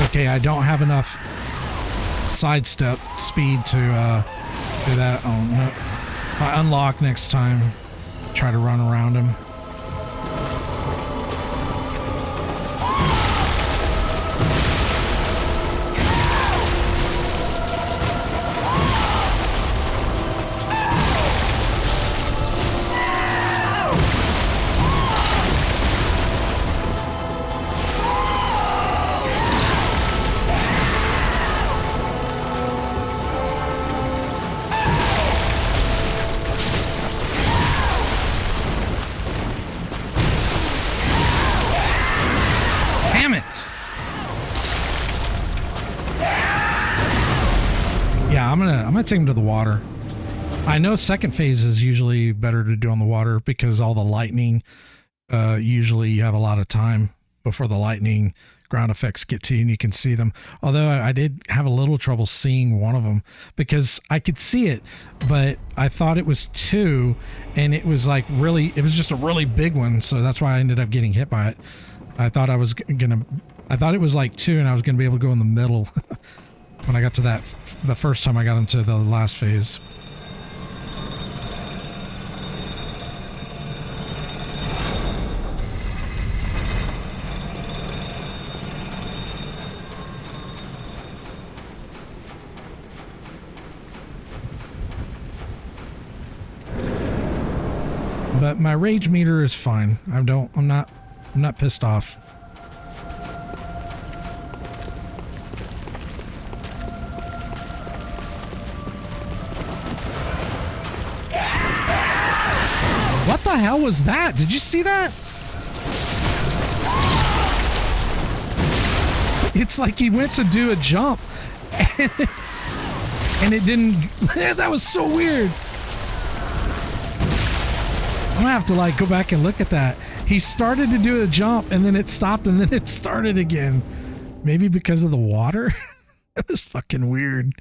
Okay, I don't have enough sidestep speed to do that. Oh, no. If I unlock next time, try to run around him. gonna take him to the water. I know second phase is usually better to do on the water because all the lightning, usually you have a lot of time before the lightning ground effects get to you and you can see them. Although I did have a little trouble seeing one of them because I could see it, but I thought it was two and it was like really, it was just a really big one. So that's why I ended up getting hit by it. I thought I thought it was like two and I was going to be able to go in the middle when I got to that, the first time I got into the last phase. But my rage meter is fine. I'm not pissed off. What the hell was that? Did you see that? It's like he went to do a jump and it didn't. That was so weird. I'm gonna have to like go back and look at that. He started to do a jump and then it stopped and then it started again. Maybe because of the water? That was fucking weird.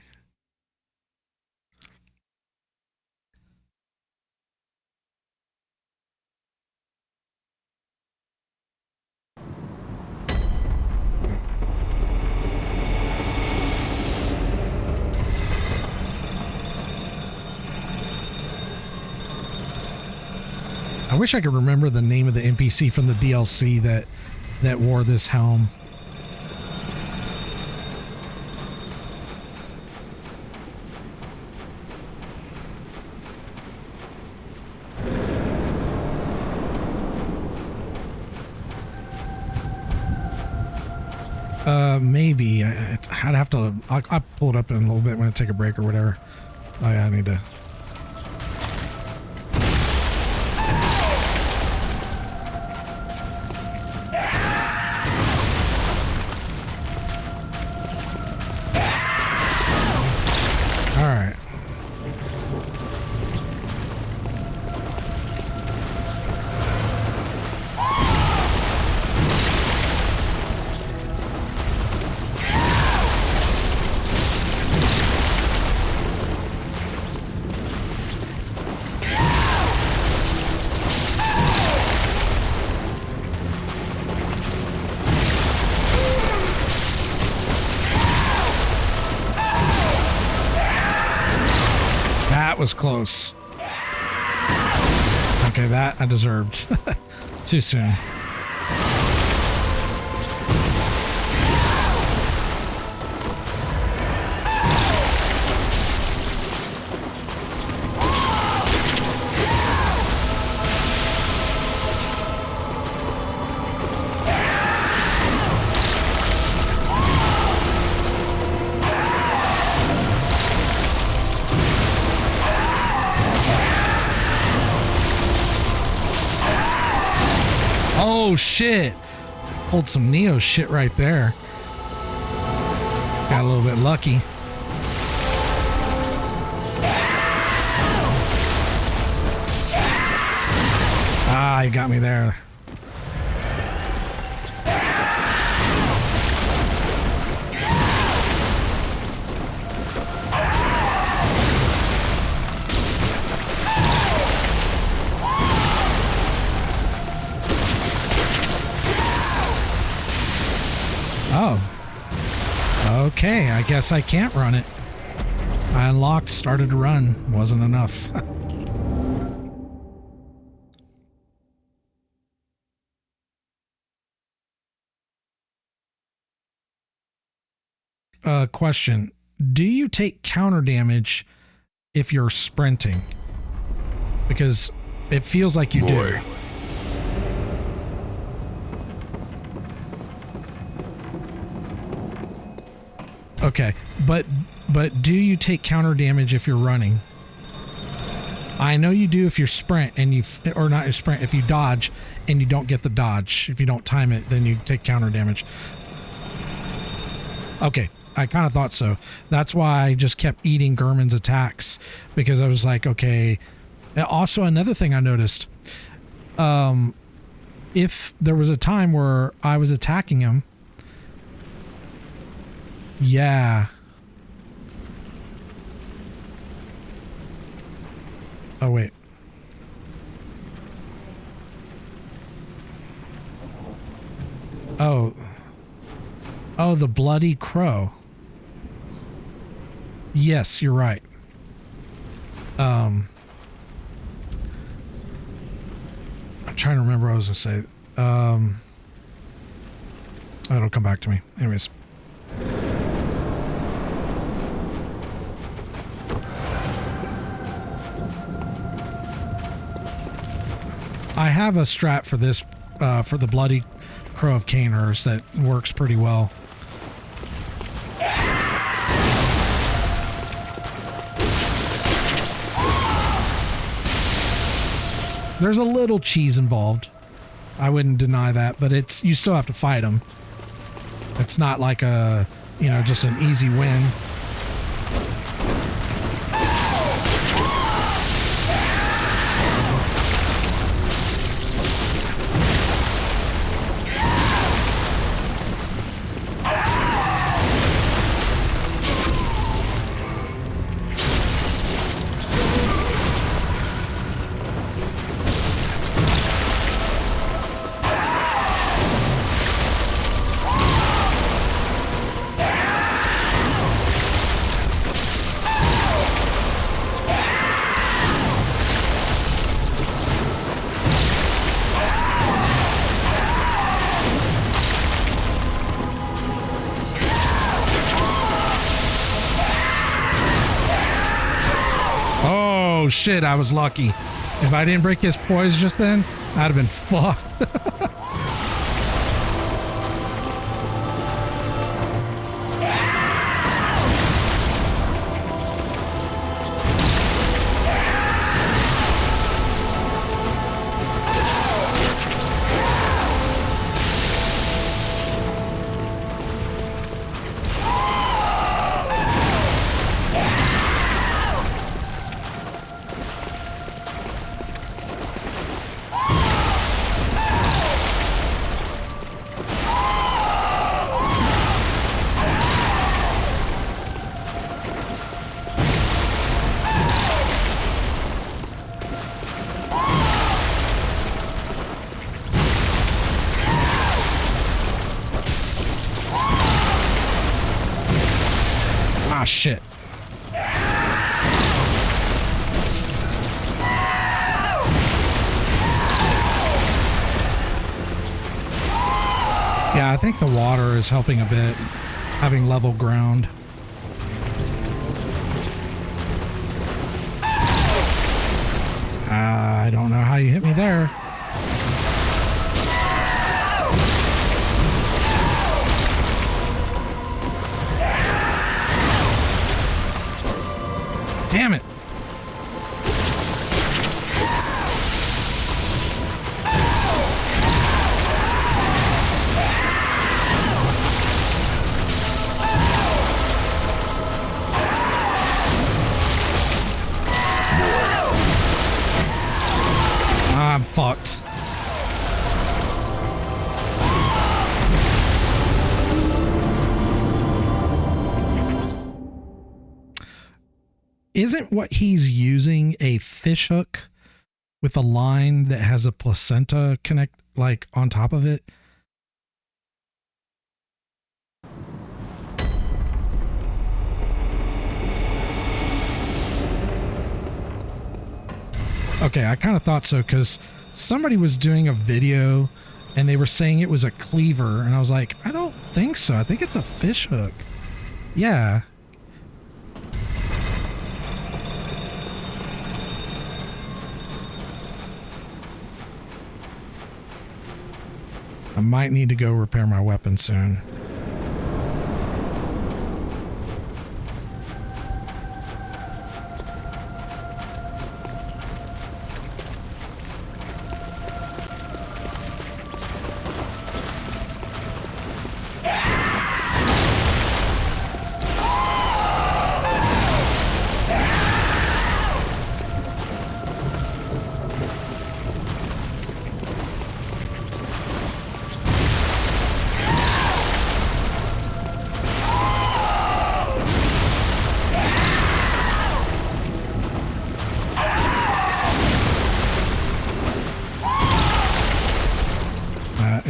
I wish I could remember the name of the NPC from the DLC that wore this helm. Maybe I'd have to. I'll pull it up in a little bit when I take a break or whatever. Oh yeah, I need to. Was close. Okay, that I deserved. Too soon. Oh shit. Pulled some Neo shit right there. Got a little bit lucky. Ah, he got me there. Oh. Okay, I guess I can't run it. I unlocked, started to run. Wasn't enough. Question. Do you take counter damage if you're sprinting? Because it feels like you do. Okay, but do you take counter damage if you're running? I know you do if you're sprint and or not sprint, if you dodge and you don't get the dodge. If you don't time it, then you take counter damage. Okay, I kind of thought so. That's why I just kept eating Gurman's attacks, because I was like, okay. And also, another thing I noticed, if there was a time where I was attacking him, yeah. Oh, wait. Oh. Oh, the bloody crow. Yes, you're right. I'm trying to remember what I was going to say. Oh, it'll come back to me. Anyways. I have a strat for this, for the bloody crow of Caners that works pretty well. There's a little cheese involved. I wouldn't deny that, but it's, you still have to fight them. It's not like a, you know, just an easy win. Oh shit, I was lucky. If I didn't break his poise just then, I'd have been fucked. Ah, shit. Yeah, I think the water is helping a bit, having level ground. I don't know how you hit me there. Damn it. I'm fucked. Isn't what he's using a fish hook with a line that has a placenta connect, like, on top of it? Okay, I kind of thought so, because somebody was doing a video and they were saying it was a cleaver, and I was like, I don't think so. I think it's a fish hook. Yeah. I might need to go repair my weapon soon.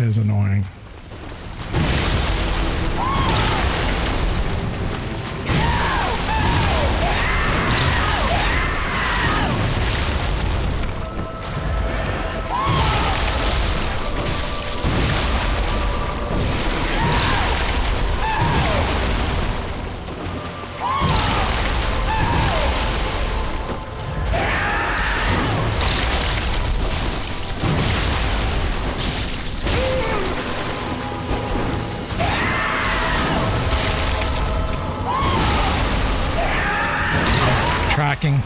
is annoying. Tracking.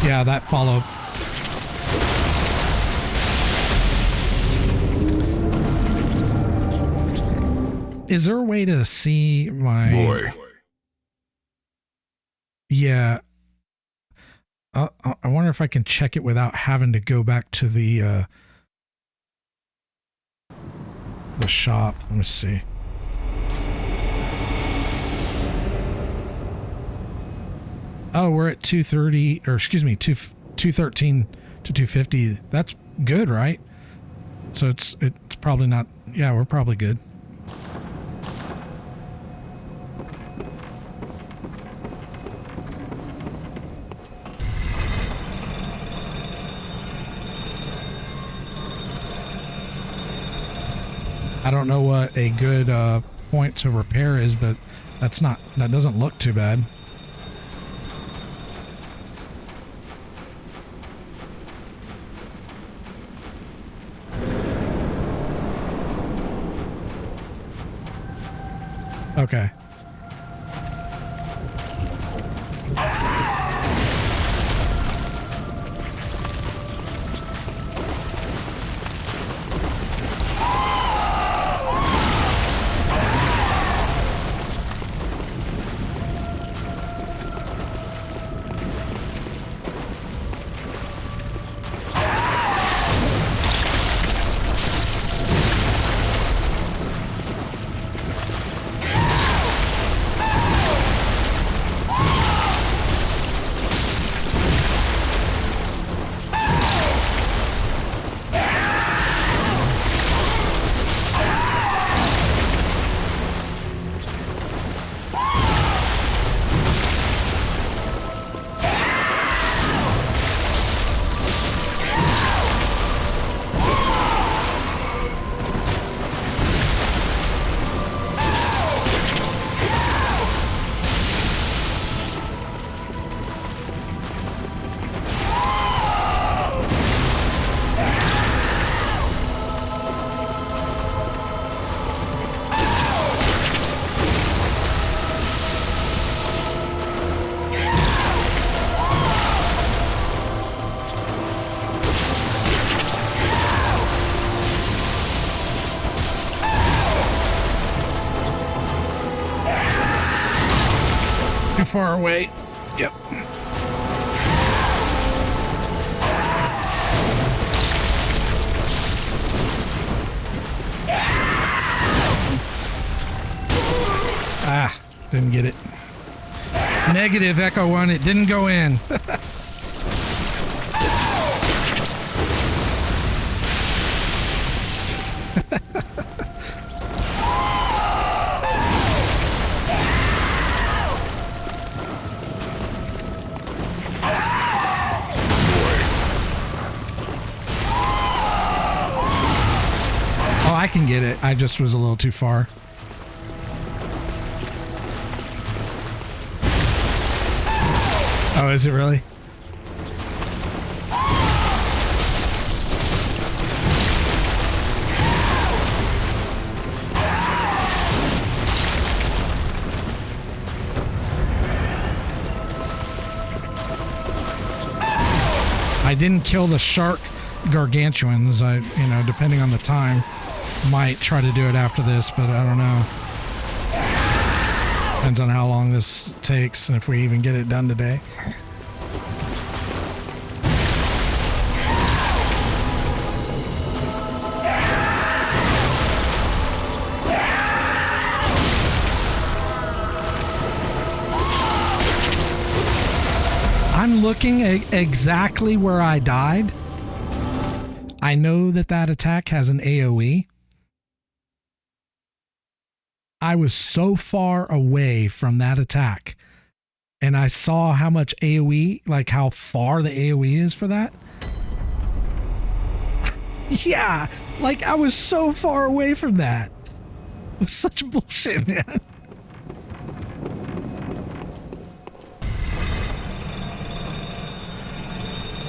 Yeah, that follow. Is there a way to see my... Boy. Yeah. I wonder if I can check it without having to go back to the shop. Let me see. Oh, we're at 230, or excuse me, 213 to 250. That's good, right? So it's probably not... Yeah, we're probably good. I don't know what a good point to repair is, but that doesn't look too bad. Okay. Far away. Yep. Ah, didn't get it. Negative, Echo 1, it didn't go in. I can get it. I just was a little too far. Oh, is it really? I didn't kill the shark gargantuans. Depending on the time, might try to do it after this, but I don't know. Depends on how long this takes and if we even get it done today. I'm looking at exactly where I died. I know that that attack has an AoE. I was so far away from that attack, and I saw how much AoE, like how far the AoE is for that. Yeah, like I was so far away from that. It was such bullshit, man.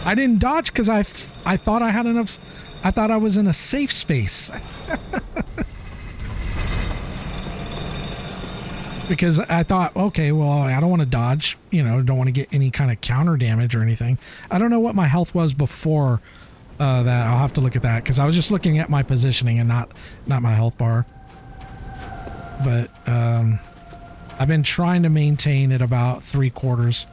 I didn't dodge because I thought I had enough. I thought I was in a safe space. Because I thought, okay, well, I don't want to dodge, you know, don't want to get any kind of counter damage or anything. I don't know what my health was before that. I'll have to look at that because I was just looking at my positioning and not my health bar. But I've been trying to maintain at about 3/4.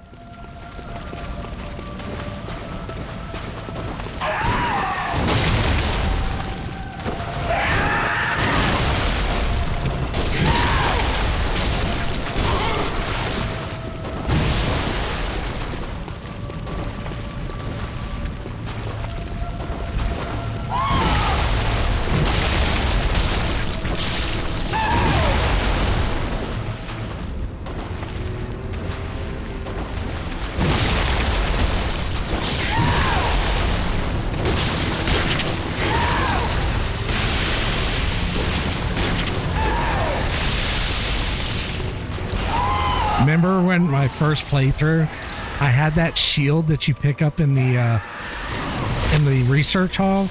Remember when my first playthrough, I had that shield that you pick up in the research hall,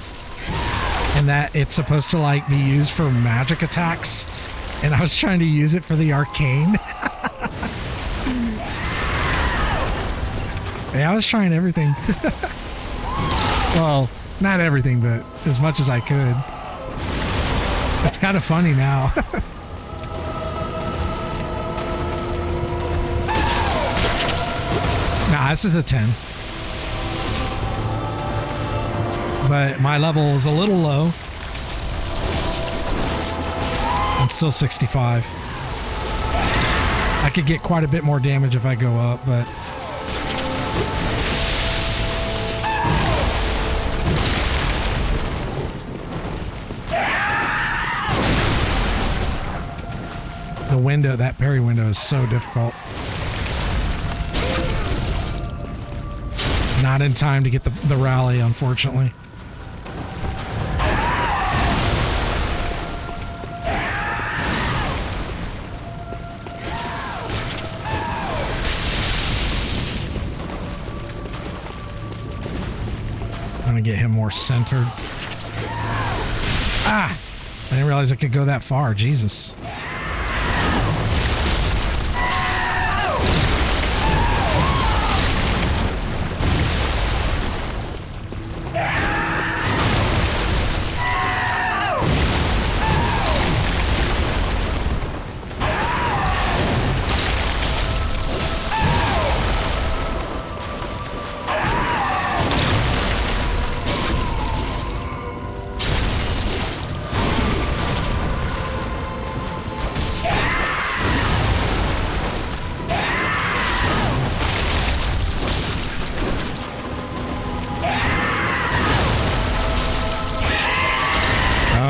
and that it's supposed to like be used for magic attacks, and I was trying to use it for the arcane. Yeah, I was trying everything. Well, not everything, but as much as I could. It's kind of funny now. Nah, this is a 10. But my level is a little low. I'm still 65. I could get quite a bit more damage if I go up, but... The window, that parry window is so difficult. Not in time to get the rally, unfortunately. I'm gonna get him more centered. Ah! I didn't realize I could go that far. Jesus.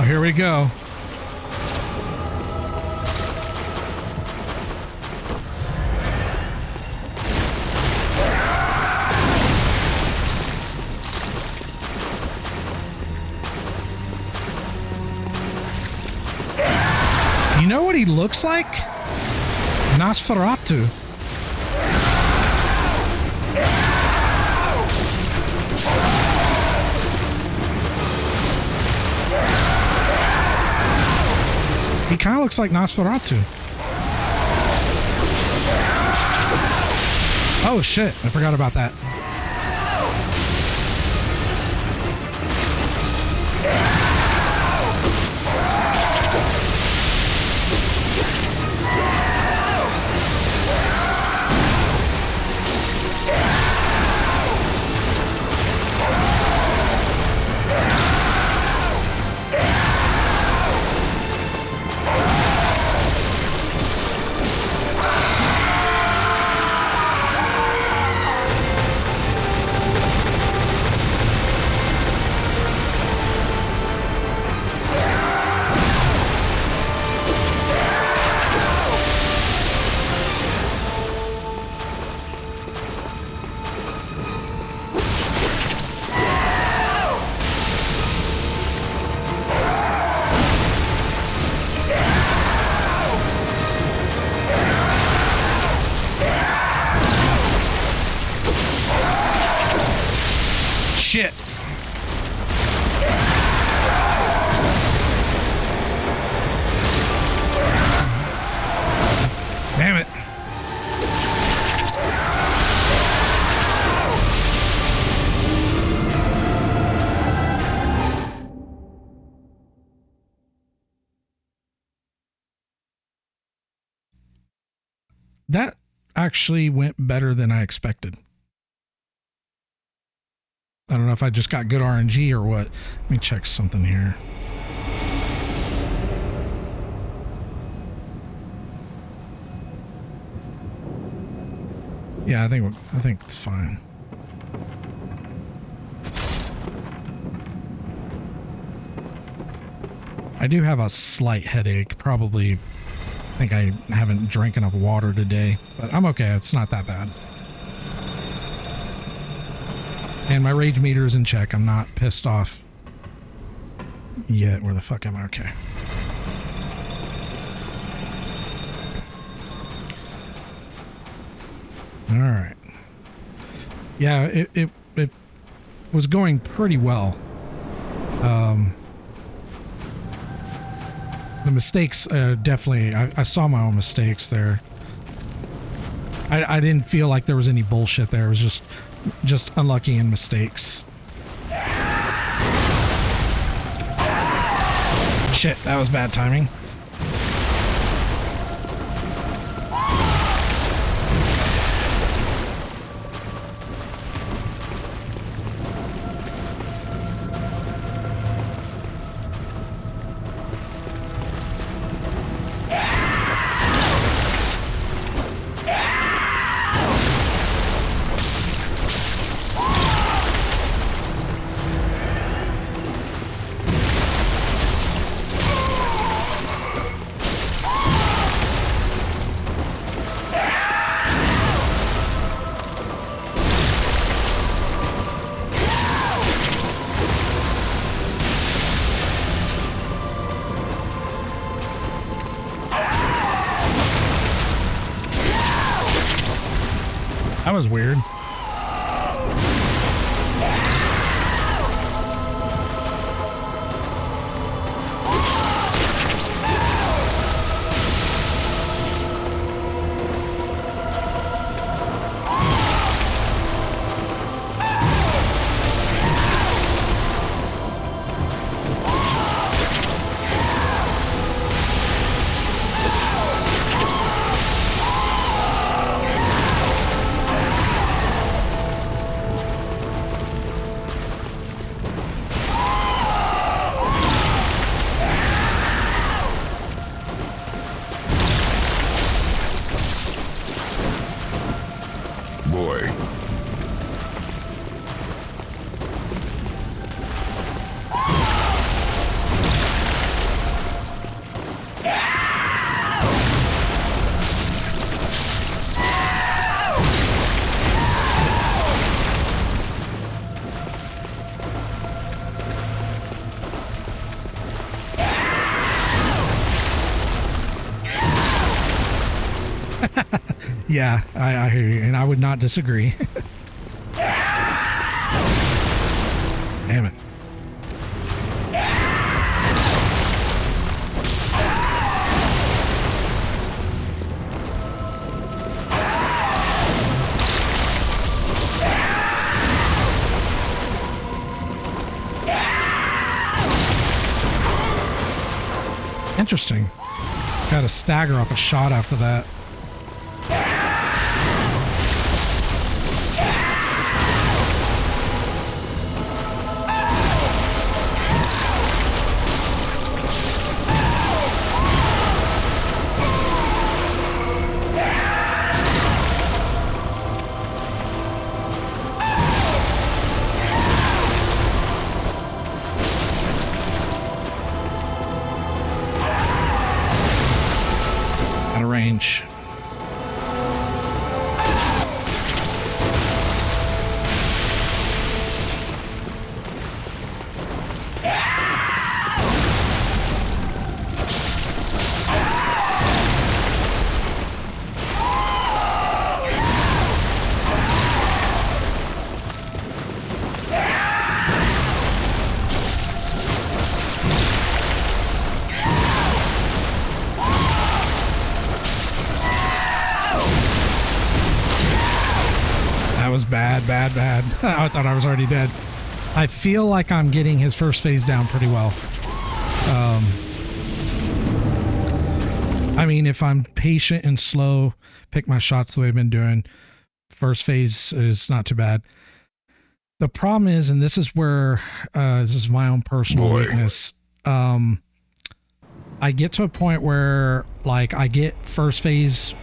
Here we go. You know what he looks like? Nosferatu. He kind of looks like Nosferatu. Oh shit, I forgot about that. That actually went better than I expected. I don't know if I just got good RNG or what. Let me check something here. Yeah, I think it's fine. I do have a slight headache. Probably think I haven't drank enough water today, but I'm okay. It's not that bad. And my rage meter is in check. I'm not pissed off yet. Where the fuck am I? Okay. All right. Yeah, it was going pretty well. The mistakes, definitely, I saw my own mistakes there. I didn't feel like there was any bullshit there. It was just unlucky and mistakes. Shit, that was bad timing. That was weird. Boy. Yeah, I hear you, and I would not disagree. Damn it. Interesting. Got to stagger off a shot after that. Out of range. That was bad. I thought I was already dead. I feel like I'm getting his first phase down pretty well. I mean, if I'm patient and slow, pick my shots the way I've been doing, first phase is not too bad. The problem is, and this is where this is my own personal weakness. I get to a point where like I get first phase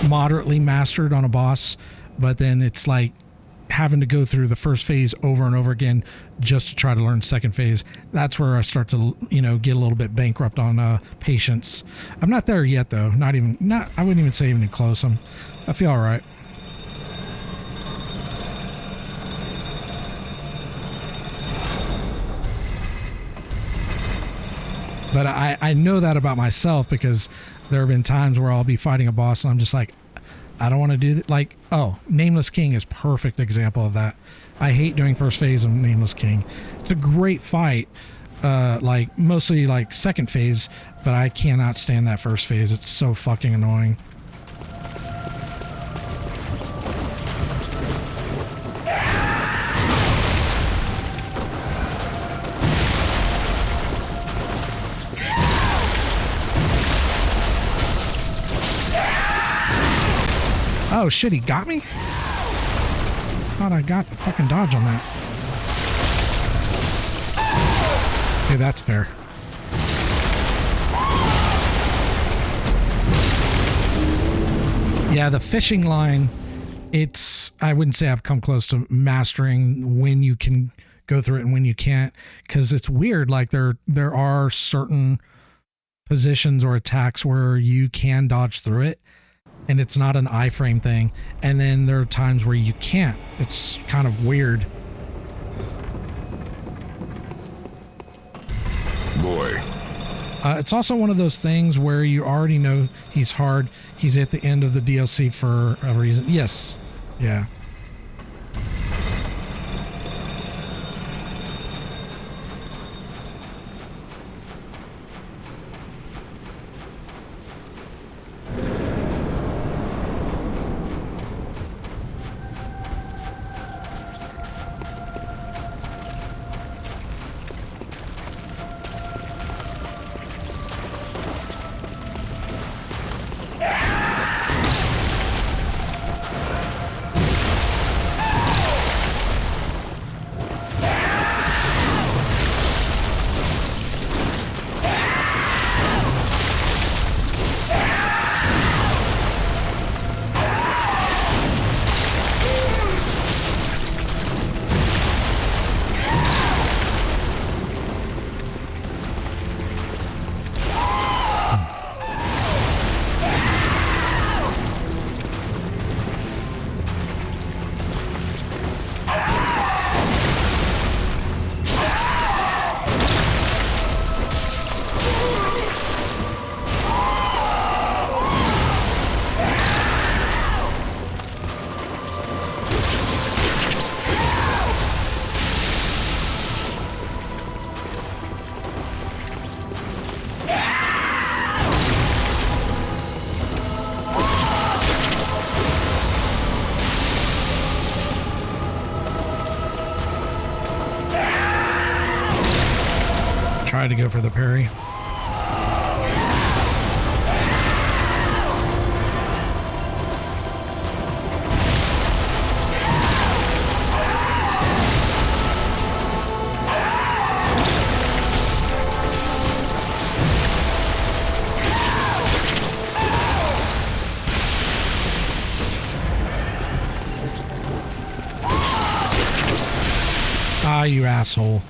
moderately mastered on a boss, but then it's like having to go through the first phase over and over again just to try to learn second phase. That's where I start to, you know, get a little bit bankrupt on patience. I'm not there yet though. I wouldn't even say even close. I feel all right. But I know that about myself because there have been times where I'll be fighting a boss and I'm just like, I don't want to do that. Like, oh, Nameless King is perfect example of that. I hate doing first phase of Nameless King. It's a great fight, like mostly like second phase, but I cannot stand that first phase. It's so fucking annoying. Oh shit, he got me? Thought I got the fucking dodge on that. Okay, that's fair. Yeah, the fishing line, I wouldn't say I've come close to mastering when you can go through it and when you can't, because it's weird. Like there are certain positions or attacks where you can dodge through it, and it's not an iframe thing. And then there are times where you can't. It's kind of weird. Boy. It's also one of those things where you already know he's hard. He's at the end of the DLC for a reason. Yes. Yeah. Try to go for the parry. Ah, you asshole.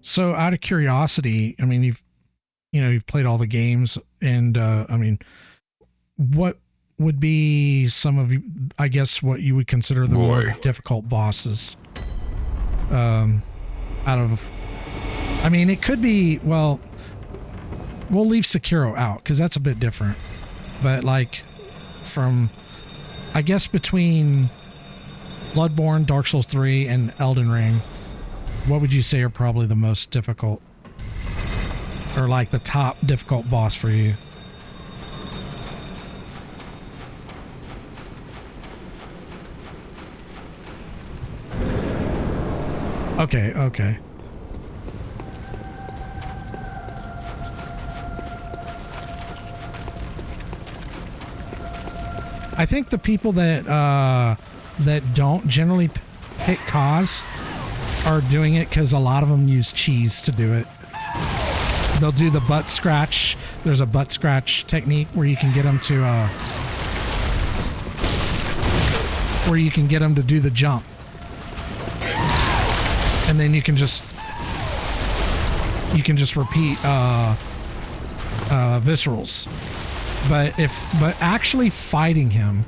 So out of curiosity, I mean, you've played all the games, and I mean, what would be some of you, I guess, what you would consider the more difficult bosses? Out of, I mean, it could be, well, we'll leave Sekiro out because that's a bit different, but like from, I guess between Bloodborne, Dark Souls 3, and Elden Ring, what would you say are probably the most difficult? Or like the top difficult boss for you? Okay, okay. I think the people that that don't generally pick cause are doing it because a lot of them use cheese to do it. They'll do the butt scratch. There's a butt scratch technique where you can get them to do the jump, and then you can just repeat viscerals. But actually fighting him,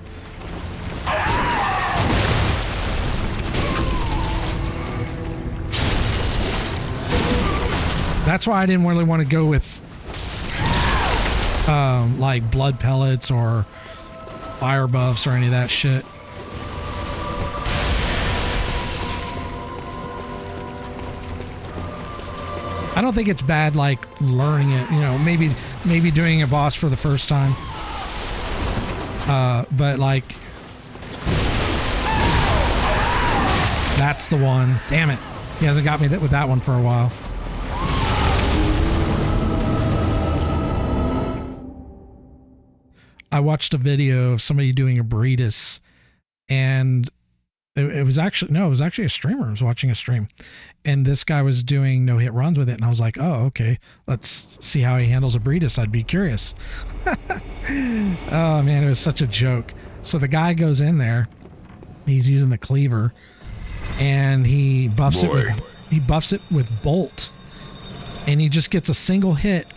that's why I didn't really want to go with like blood pellets or fire buffs or any of that shit. I don't think it's bad, like, learning it, you know, maybe doing a boss for the first time. But, like, that's the one. Damn it. He hasn't got me with that one for a while. I watched a video of somebody doing a burritos, and it was actually a streamer. I was watching a stream, and this guy was doing no-hit runs with it, and I was like, oh, okay, let's see how he handles a burritos. I'd be curious. Oh, man, it was such a joke. So the guy goes in there, he's using the cleaver, and he buffs it with bolt, and he just gets a single hit,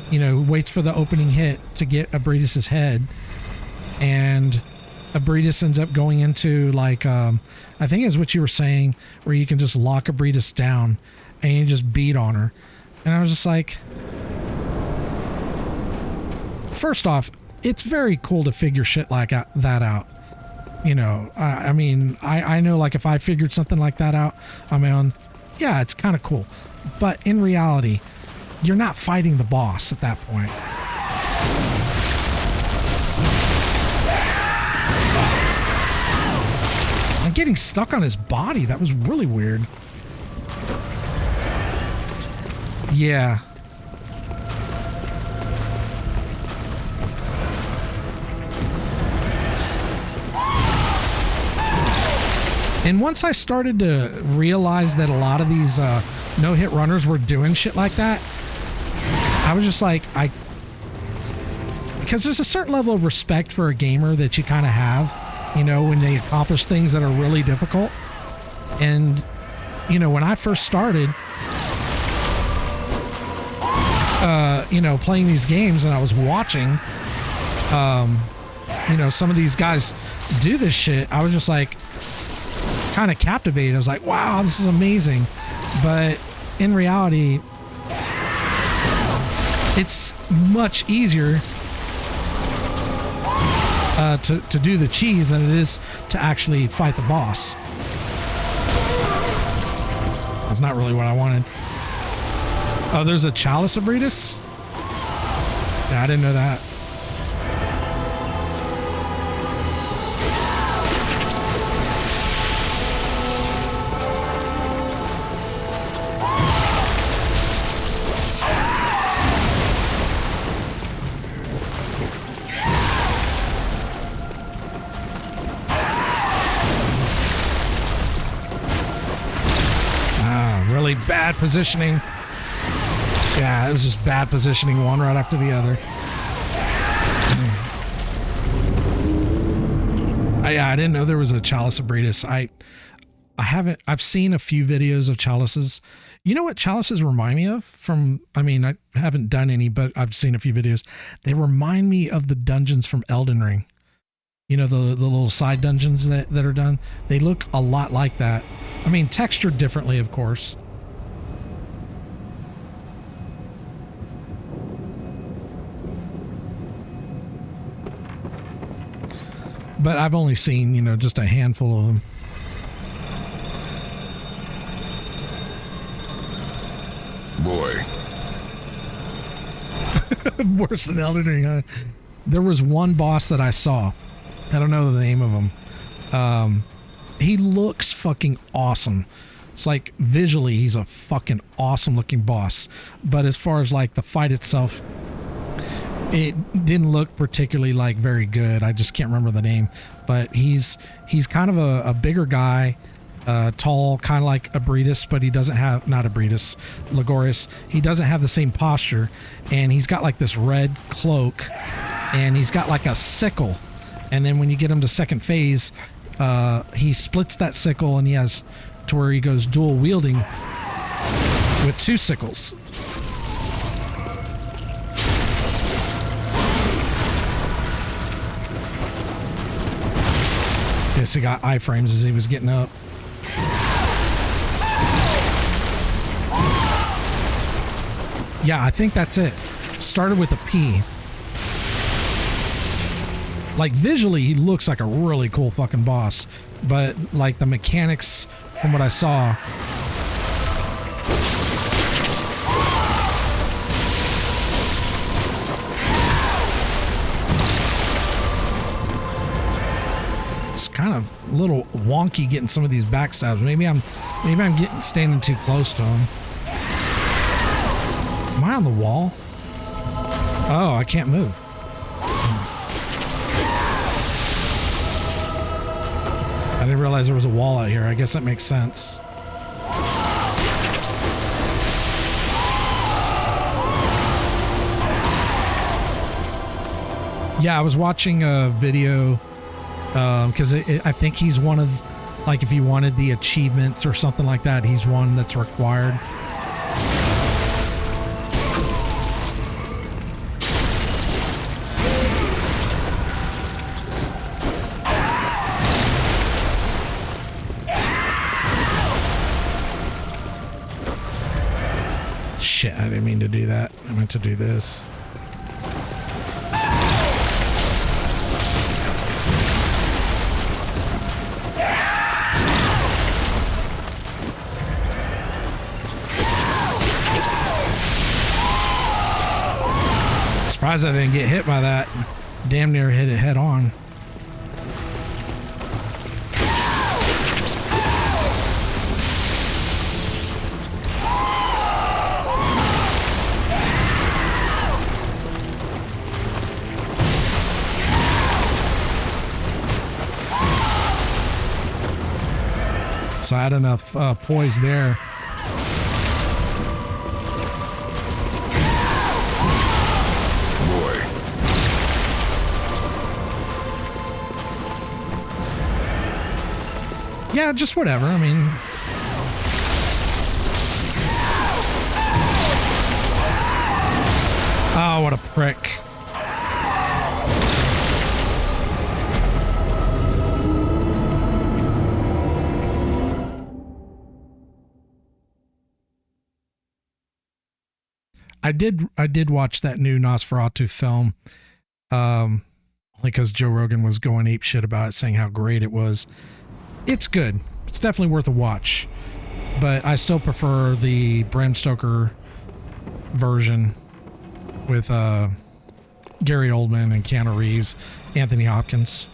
you know, waits for the opening hit to get a burritos' head, and a burritos ends up going into, like, I think it's what you were saying, where you can just lock a burritos down and you just beat on her. And I was just like, first off, it's very cool to figure shit like that out. You know, I mean, I know, like, if I figured something like that out on my own, yeah, it's kind of cool. But in reality, you're not fighting the boss at that point. I'm getting stuck on his body. That was really weird. Yeah. And once I started to realize that a lot of these no-hit runners were doing shit like that, I was just like, because there's a certain level of respect for a gamer that you kind of have, you know, when they accomplish things that are really difficult. And, you know, when I first started, you know, playing these games, and I was watching, you know, some of these guys do this shit, I was just like, kind of captivated. I was like, wow, this is amazing. But in reality, it's much easier to do the cheese than it is to actually fight the boss. That's not really what I wanted. Oh, there's a chalice of burritos? Yeah, I didn't know that. Really bad positioning. Yeah, it was just bad positioning, one right after the other. Yeah, I didn't know there was a chalice of burritos. I've seen a few videos of chalices. You know what chalices remind me of? I haven't done any, but I've seen a few videos. They remind me of the dungeons from Elden Ring. You know, the little side dungeons that are done? They look a lot like that. I mean, textured differently, of course. But I've only seen, you know, just a handful of them. Worse than Elden Ring, huh? There was one boss that I saw. I don't know the name of him. He looks fucking awesome. It's like visually, he's a fucking awesome looking boss. But as far as like the fight itself, it didn't look particularly like very good. I just can't remember the name. But he's kind of a bigger guy, tall, kind of like Abretus, but he doesn't have, not Abretus, Legoris. He doesn't have the same posture, and he's got like this red cloak, and he's got like a sickle. And then when you get him to second phase, he splits that sickle, and he has to where he goes dual wielding with two sickles. Yes, he got iframes as he was getting up. Yeah, I think that's it. Started with a P. Like visually, he looks like a really cool fucking boss, but like the mechanics from what I saw, it's kind of a little wonky getting some of these backstabs. Maybe I'm standing too close to him. Am I on the wall? Oh, I can't move. I didn't realize there was a wall out here. I guess that makes sense. Yeah, I was watching a video because I think he's one of, like, if you wanted the achievements or something like that, he's one that's required. Shit, I didn't mean to do that. I meant to do this. Surprised I didn't get hit by that. Damn near hit it head on. So I had enough poise there. Boy. Yeah, just whatever. I mean, oh, what a prick. I did watch that new Nosferatu film, because Joe Rogan was going ape shit about it, saying how great it was. It's good. It's definitely worth a watch, but I still prefer the Bram Stoker version with Gary Oldman and Keanu Reeves, Anthony Hopkins.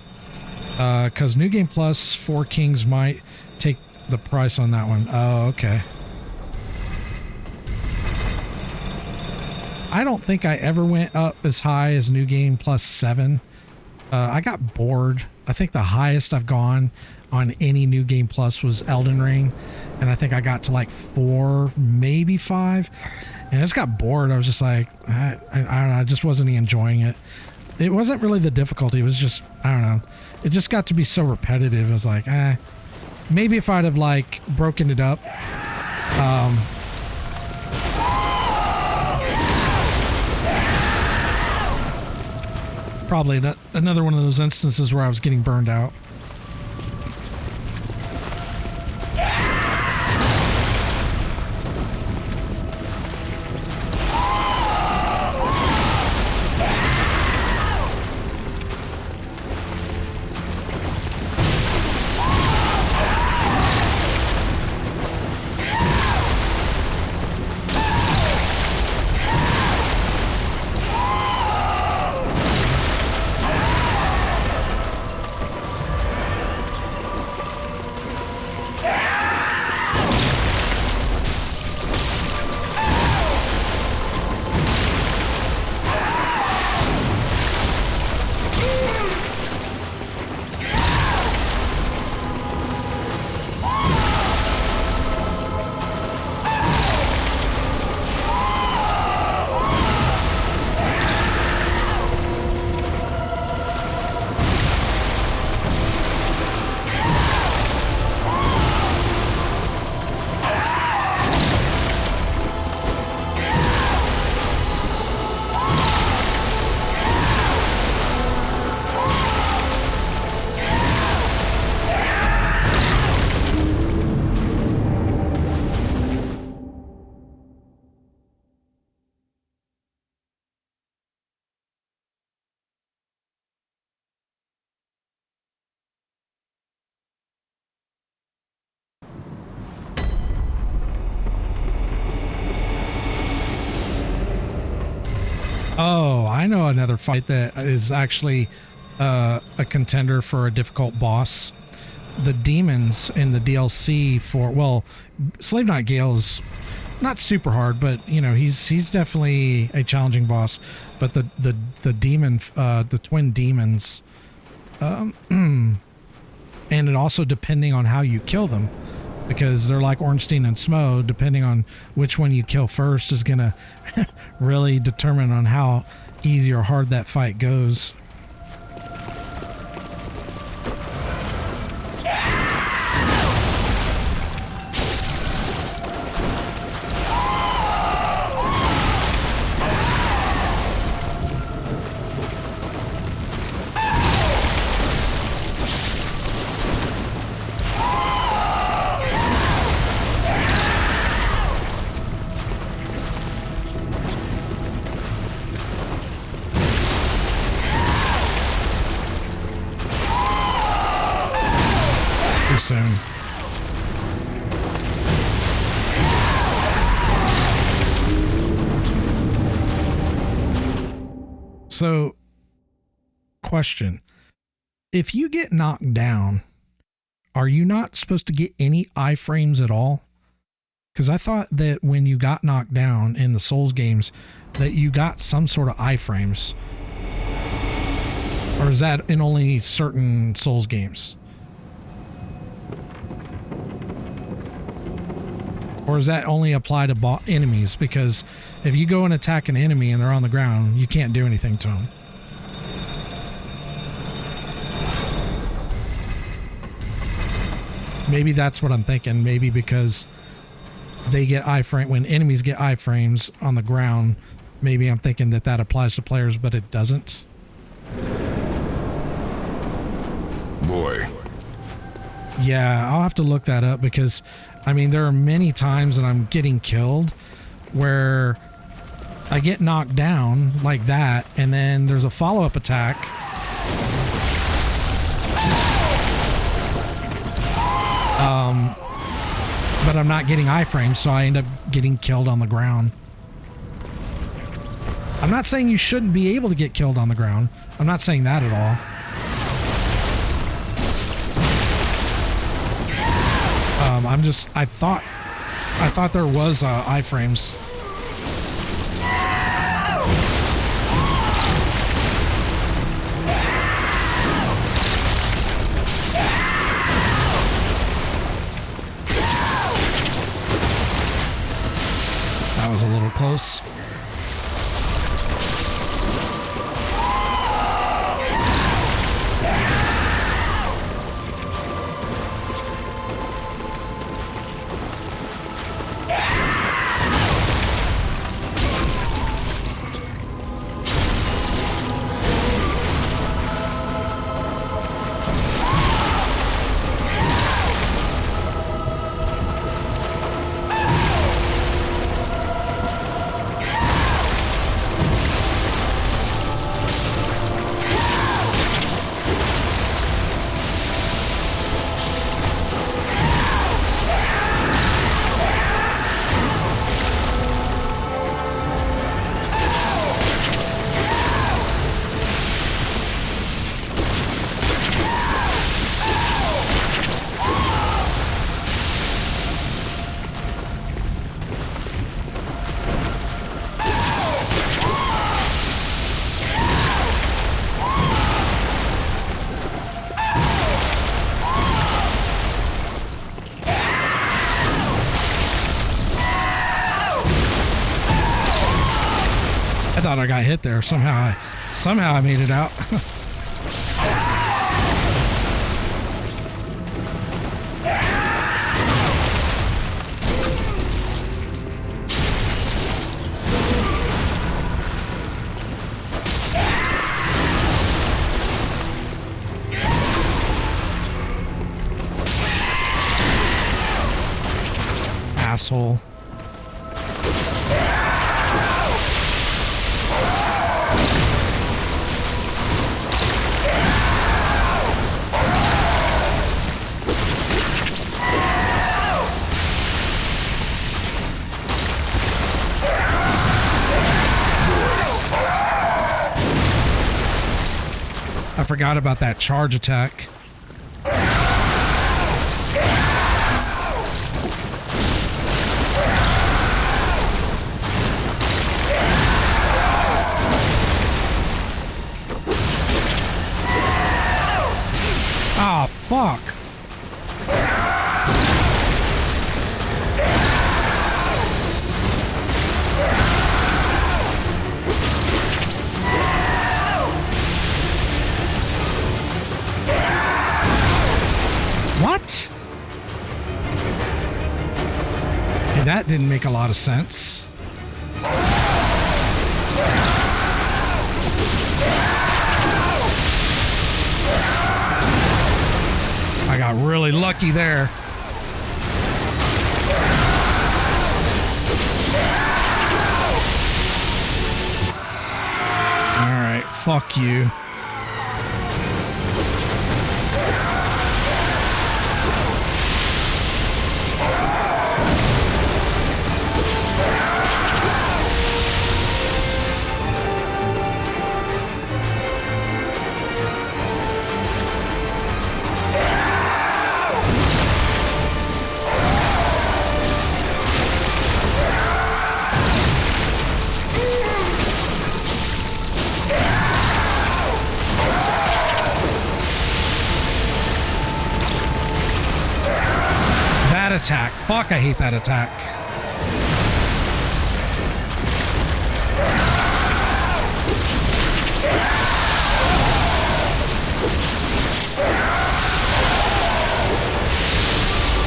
Because New Game Plus, Four Kings might take the price on that one. Oh, okay. I don't think I ever went up as high as New Game Plus 7. I got bored. I think the highest I've gone on any New Game Plus was Elden Ring, and I think I got to like 4, maybe 5, and I just got bored. I was just like, I don't know, I just wasn't enjoying it. It wasn't really the difficulty. It was just, I don't know. It just got to be so repetitive. I was like, maybe if I'd have like broken it up, probably another one of those instances where I was getting burned out. Oh, I know another fight that is actually a contender for a difficult boss. The demons in the DLC for, well, Slave Knight Gale is not super hard, but you know he's definitely a challenging boss. But the demon, the twin demons, and it also depending on how you kill them, because they're like Ornstein and Smo. Depending on which one you kill first is gonna really determine on how easy or hard that fight goes. Soon. So, question. If you get knocked down, are you not supposed to get any iframes at all? Because I thought that when you got knocked down in the Souls games, that you got some sort of iframes. Or is that in only certain Souls games? Or does that only apply to enemies? Because if you go and attack an enemy and they're on the ground, you can't do anything to them. Maybe that's what I'm thinking. Maybe because they get iframe, when enemies get iframes on the ground, maybe I'm thinking that that applies to players, but it doesn't. Boy. Yeah, I'll have to look that up, because I mean, there are many times that I'm getting killed where I get knocked down like that, and then there's a follow-up attack. But I'm not getting iframes, so I end up getting killed on the ground. I'm not saying you shouldn't be able to get killed on the ground. I'm not saying that at all. I thought there was iframes. That was a little close. I thought I got hit there. Somehow I made it out. Asshole. forgot about that charge attack. Ah, fuck. What? Okay, that didn't make a lot of sense. I got really lucky there. All right, fuck you. Attack. Fuck, I hate that attack.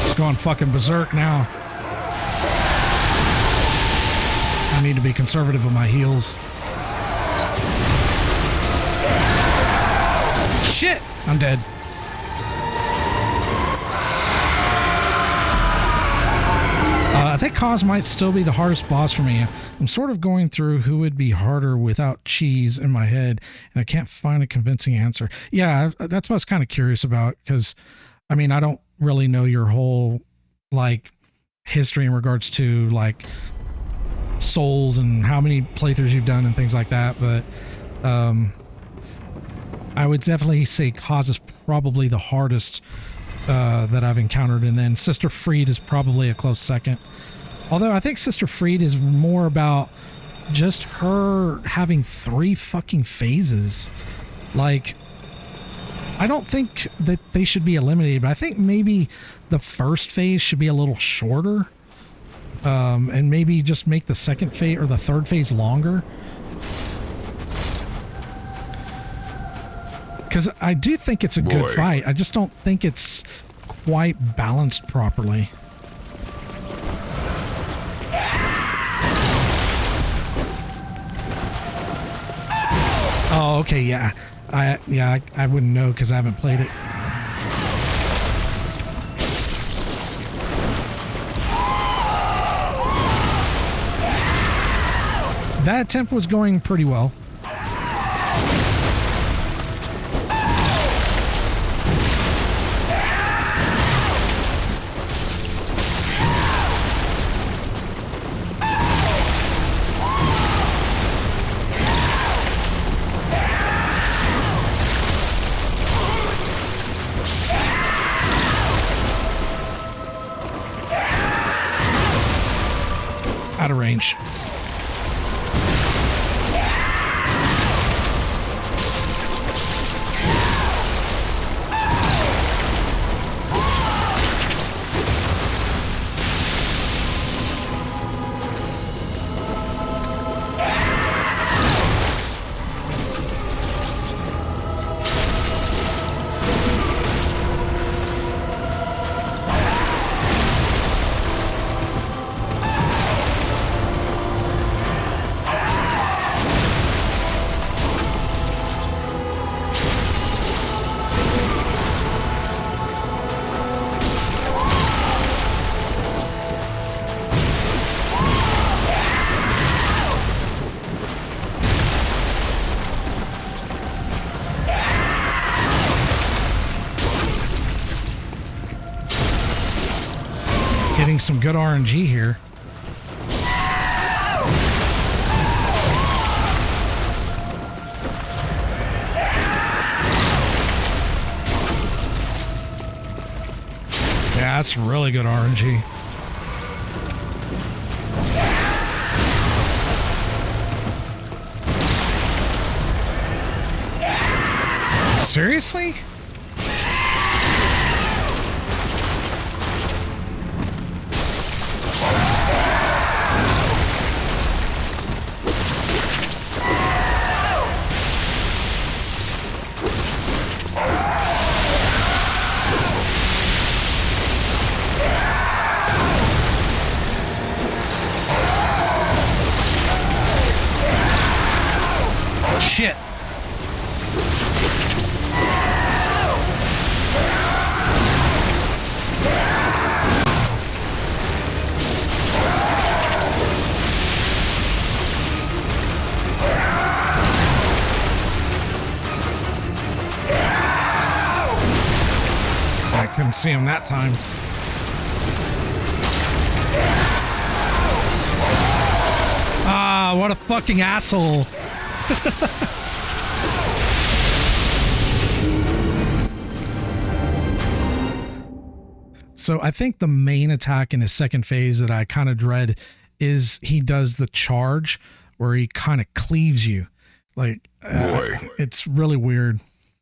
It's going fucking berserk now. I need to be conservative with my heals. Shit! I'm dead. I think Cause might still be the hardest boss for me. I'm sort of going through who would be harder without cheese in my head, and I can't find a convincing answer. Yeah, that's what I was kind of curious about, because, I mean, I don't really know your whole, like, history in regards to, like, Souls and how many playthroughs you've done and things like that, but I would definitely say Cause is probably the hardest that I've encountered, and then Sister Freed is probably a close second. Although I think Sister Freed is more about just her having 3 fucking phases. Like, I don't think that they should be eliminated, but I think maybe the first phase should be a little shorter, and maybe just make the second phase or the third phase longer. Because I do think it's a good fight. I just don't think it's quite balanced properly. Oh, okay, yeah. I wouldn't know because I haven't played it. That attempt was going pretty well. Out of range. Getting some good RNG here. Yeah, that's really good RNG. Seriously? Shit. I couldn't see him that time. Ah, what a fucking asshole. So I think the main attack in his second phase that I kind of dread is he does the charge where he kind of cleaves you. Like, Boy. It's really weird.